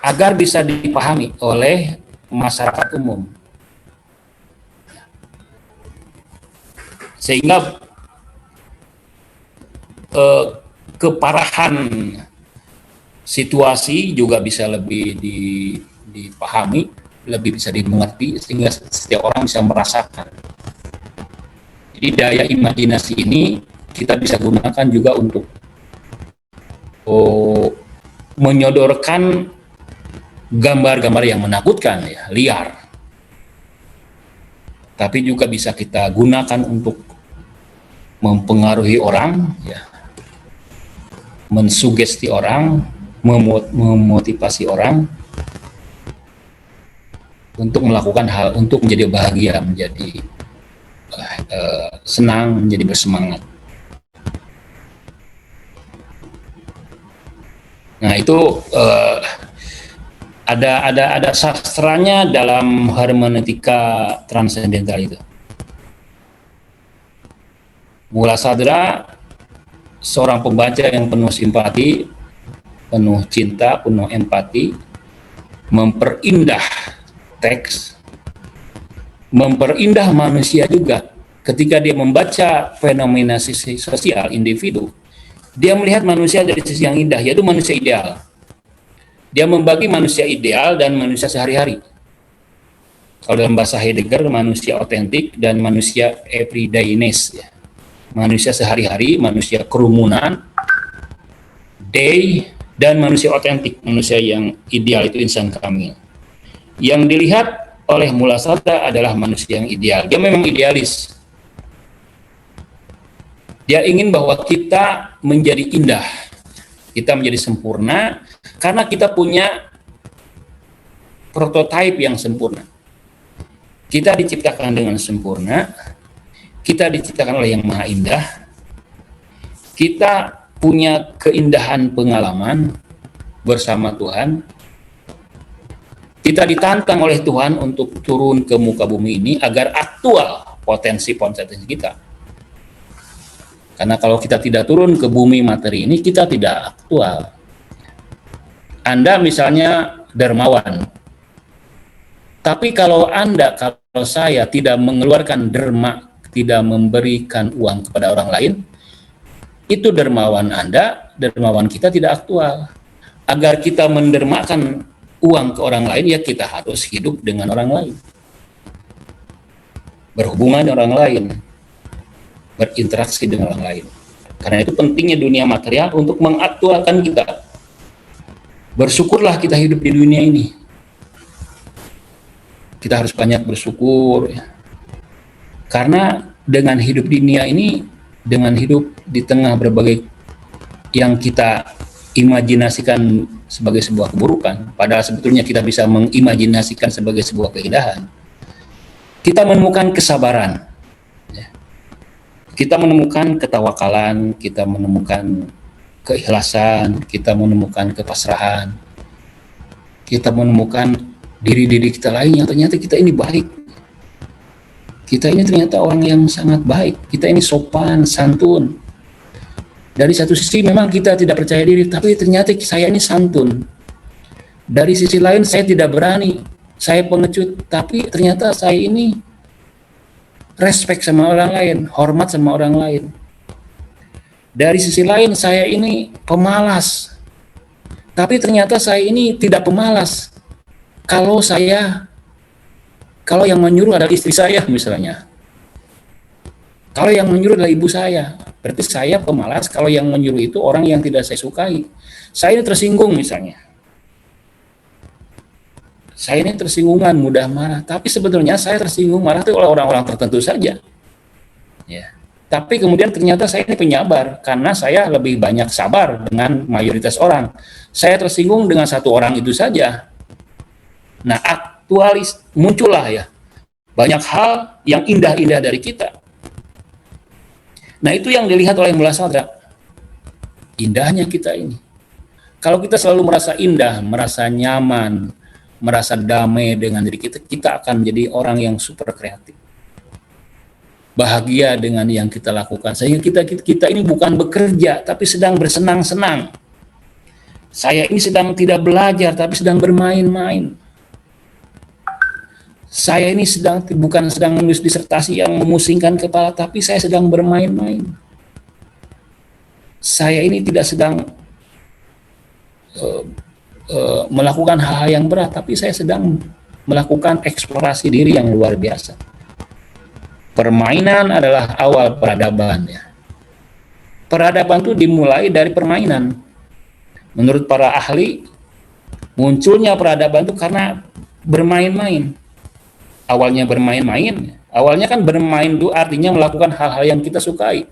Agar bisa dipahami oleh masyarakat umum. Sehingga keparahan situasi juga bisa lebih dipahami, lebih bisa dimengerti, sehingga setiap orang bisa merasakan. Jadi daya imajinasi ini kita bisa gunakan juga untuk menyodorkan gambar-gambar yang menakutkan, ya, liar. Tapi juga bisa kita gunakan untuk mempengaruhi orang, ya, mensugesti orang, memotivasi orang untuk melakukan hal, untuk menjadi bahagia, menjadi senang, menjadi bersemangat. Nah, itu ada sastranya dalam hermeneutika transendental itu. Mula sadra, seorang pembaca yang penuh simpati, penuh cinta, penuh empati, memperindah teks, memperindah manusia juga. Ketika dia membaca fenomena sisi sosial individu, dia melihat manusia dari sisi yang indah, yaitu manusia ideal. Dia membagi manusia ideal dan manusia sehari-hari. Kalau dalam bahasa Heidegger, manusia otentik dan manusia everydayness, ya. Manusia sehari-hari, manusia kerumunan, day, dan manusia otentik, manusia yang ideal, itu insan kamil. Yang dilihat oleh Mulasada adalah manusia yang ideal. Dia memang idealis. Dia ingin bahwa kita menjadi indah, kita menjadi sempurna, karena kita punya prototipe yang sempurna. Kita diciptakan dengan sempurna, kita diciptakan oleh Yang Maha Indah, kita punya keindahan pengalaman bersama Tuhan, kita ditantang oleh Tuhan untuk turun ke muka bumi ini agar aktual potensi-potensi kita. Karena kalau kita tidak turun ke bumi materi ini, kita tidak aktual. Anda misalnya dermawan, tapi kalau saya tidak mengeluarkan derma, tidak memberikan uang kepada orang lain, itu dermawan Anda, dermawan kita tidak aktual. Agar kita mendermakan uang ke orang lain, ya kita harus hidup dengan orang lain, berhubungan dengan orang lain, berinteraksi dengan orang lain. Karena itu pentingnya dunia material untuk mengaktualkan kita. Bersyukurlah kita hidup di dunia ini. Kita harus banyak bersyukur, ya. Karena dengan hidup di dunia ini, dengan hidup di tengah berbagai yang kita imajinasikan sebagai sebuah keburukan, padahal sebetulnya kita bisa mengimajinasikan sebagai sebuah keindahan, kita menemukan kesabaran, ya. Kita menemukan ketawakalan, kita menemukan keikhlasan, kita menemukan kepasrahan, kita menemukan diri-diri kita lain yang ternyata kita ini baik. Kita ini ternyata orang yang sangat baik. Kita ini sopan, santun. Dari satu sisi memang kita tidak percaya diri, tapi ternyata saya ini santun. Dari sisi lain saya tidak berani, saya pengecut, tapi ternyata saya ini respect sama orang lain, hormat sama orang lain. Dari sisi lain saya ini pemalas, tapi ternyata saya ini tidak pemalas. Kalau yang menyuruh adalah istri saya misalnya, kalau yang menyuruh adalah ibu saya, berarti saya pemalas. Kalau yang menyuruh itu orang yang tidak saya sukai, saya ini tersinggung misalnya. Saya ini tersinggungan, mudah marah, tapi sebetulnya saya tersinggung marah itu oleh orang-orang tertentu saja, ya. Tapi kemudian ternyata saya ini penyabar, karena saya lebih banyak sabar dengan mayoritas orang. Saya tersinggung dengan satu orang itu saja. Nah, aktualis muncullah ya banyak hal yang indah-indah dari kita. Nah, itu yang dilihat oleh Mulasada, indahnya kita ini. Kalau kita selalu merasa indah, merasa nyaman, merasa damai dengan diri kita, kita akan menjadi orang yang super kreatif, bahagia dengan yang kita lakukan, sehingga kita ini bukan bekerja tapi sedang bersenang-senang. Saya ini sedang tidak belajar tapi sedang bermain-main. Saya ini bukan sedang menulis disertasi yang memusingkan kepala, tapi saya sedang bermain-main. Saya ini tidak sedang melakukan hal-hal yang berat, tapi saya sedang melakukan eksplorasi diri yang luar biasa. Permainan adalah awal peradaban, ya. Peradaban itu dimulai dari permainan. Menurut para ahli, munculnya peradaban itu karena bermain-main. Awalnya bermain-main. Awalnya kan bermain itu artinya melakukan hal-hal yang kita sukai.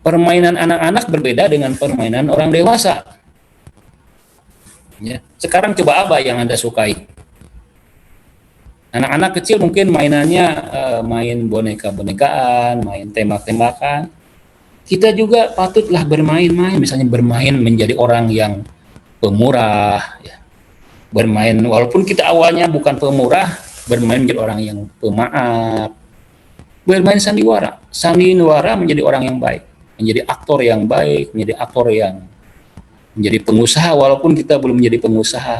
Permainan anak-anak berbeda dengan permainan orang dewasa. Ya. Sekarang coba apa yang Anda sukai? Anak-anak kecil mungkin mainannya main boneka-bonekaan, main tembak-tembakan. Kita juga patutlah bermain-main, misalnya bermain menjadi orang yang pemurah, ya. Bermain walaupun kita awalnya bukan pemurah, bermain menjadi orang yang pemaaf. Bermain sandiwara menjadi orang yang baik, menjadi aktor yang baik, menjadi aktor yang menjadi pengusaha walaupun kita belum menjadi pengusaha,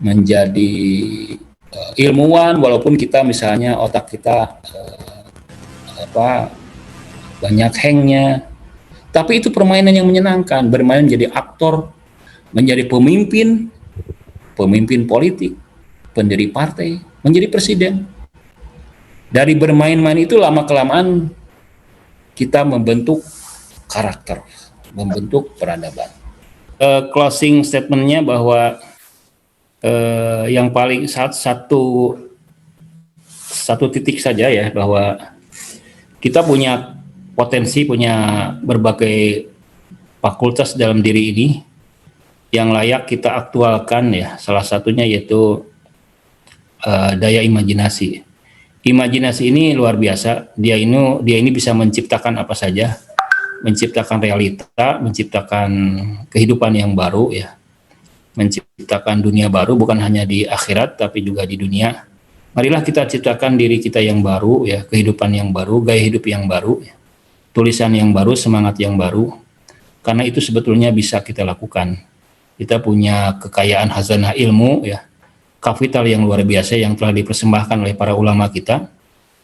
menjadi ilmuwan, walaupun kita misalnya otak kita banyak hangnya, tapi itu permainan yang menyenangkan. Bermain menjadi aktor, menjadi pemimpin politik, pendiri partai, menjadi presiden. Dari bermain-main itu lama-kelamaan kita membentuk karakter, membentuk peradaban. Closing statementnya bahwa yang paling satu titik saja ya, bahwa kita punya potensi, punya berbagai fakultas dalam diri ini yang layak kita aktualkan ya. Salah satunya yaitu daya imajinasi. Imajinasi ini luar biasa. Dia ini bisa menciptakan apa saja, menciptakan realita, menciptakan kehidupan yang baru ya, menciptakan dunia baru, bukan hanya di akhirat tapi juga di dunia. Marilah kita ciptakan diri kita yang baru ya, kehidupan yang baru, gaya hidup yang baru, ya, tulisan yang baru, semangat yang baru. Karena itu sebetulnya bisa kita lakukan. Kita punya kekayaan khazanah ilmu ya, kapital yang luar biasa yang telah dipersembahkan oleh para ulama kita,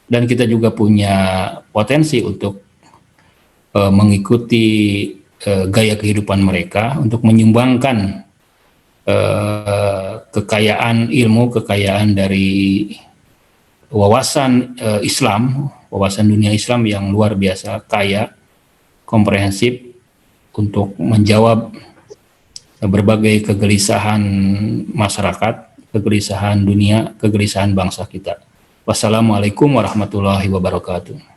dan kita juga punya potensi untuk mengikuti gaya kehidupan mereka, untuk menyumbangkan kekayaan ilmu, kekayaan dari wawasan Islam, wawasan dunia Islam yang luar biasa kaya, komprehensif, untuk menjawab berbagai kegelisahan masyarakat, kegelisahan dunia, kegelisahan bangsa kita. Wassalamualaikum warahmatullahi wabarakatuh.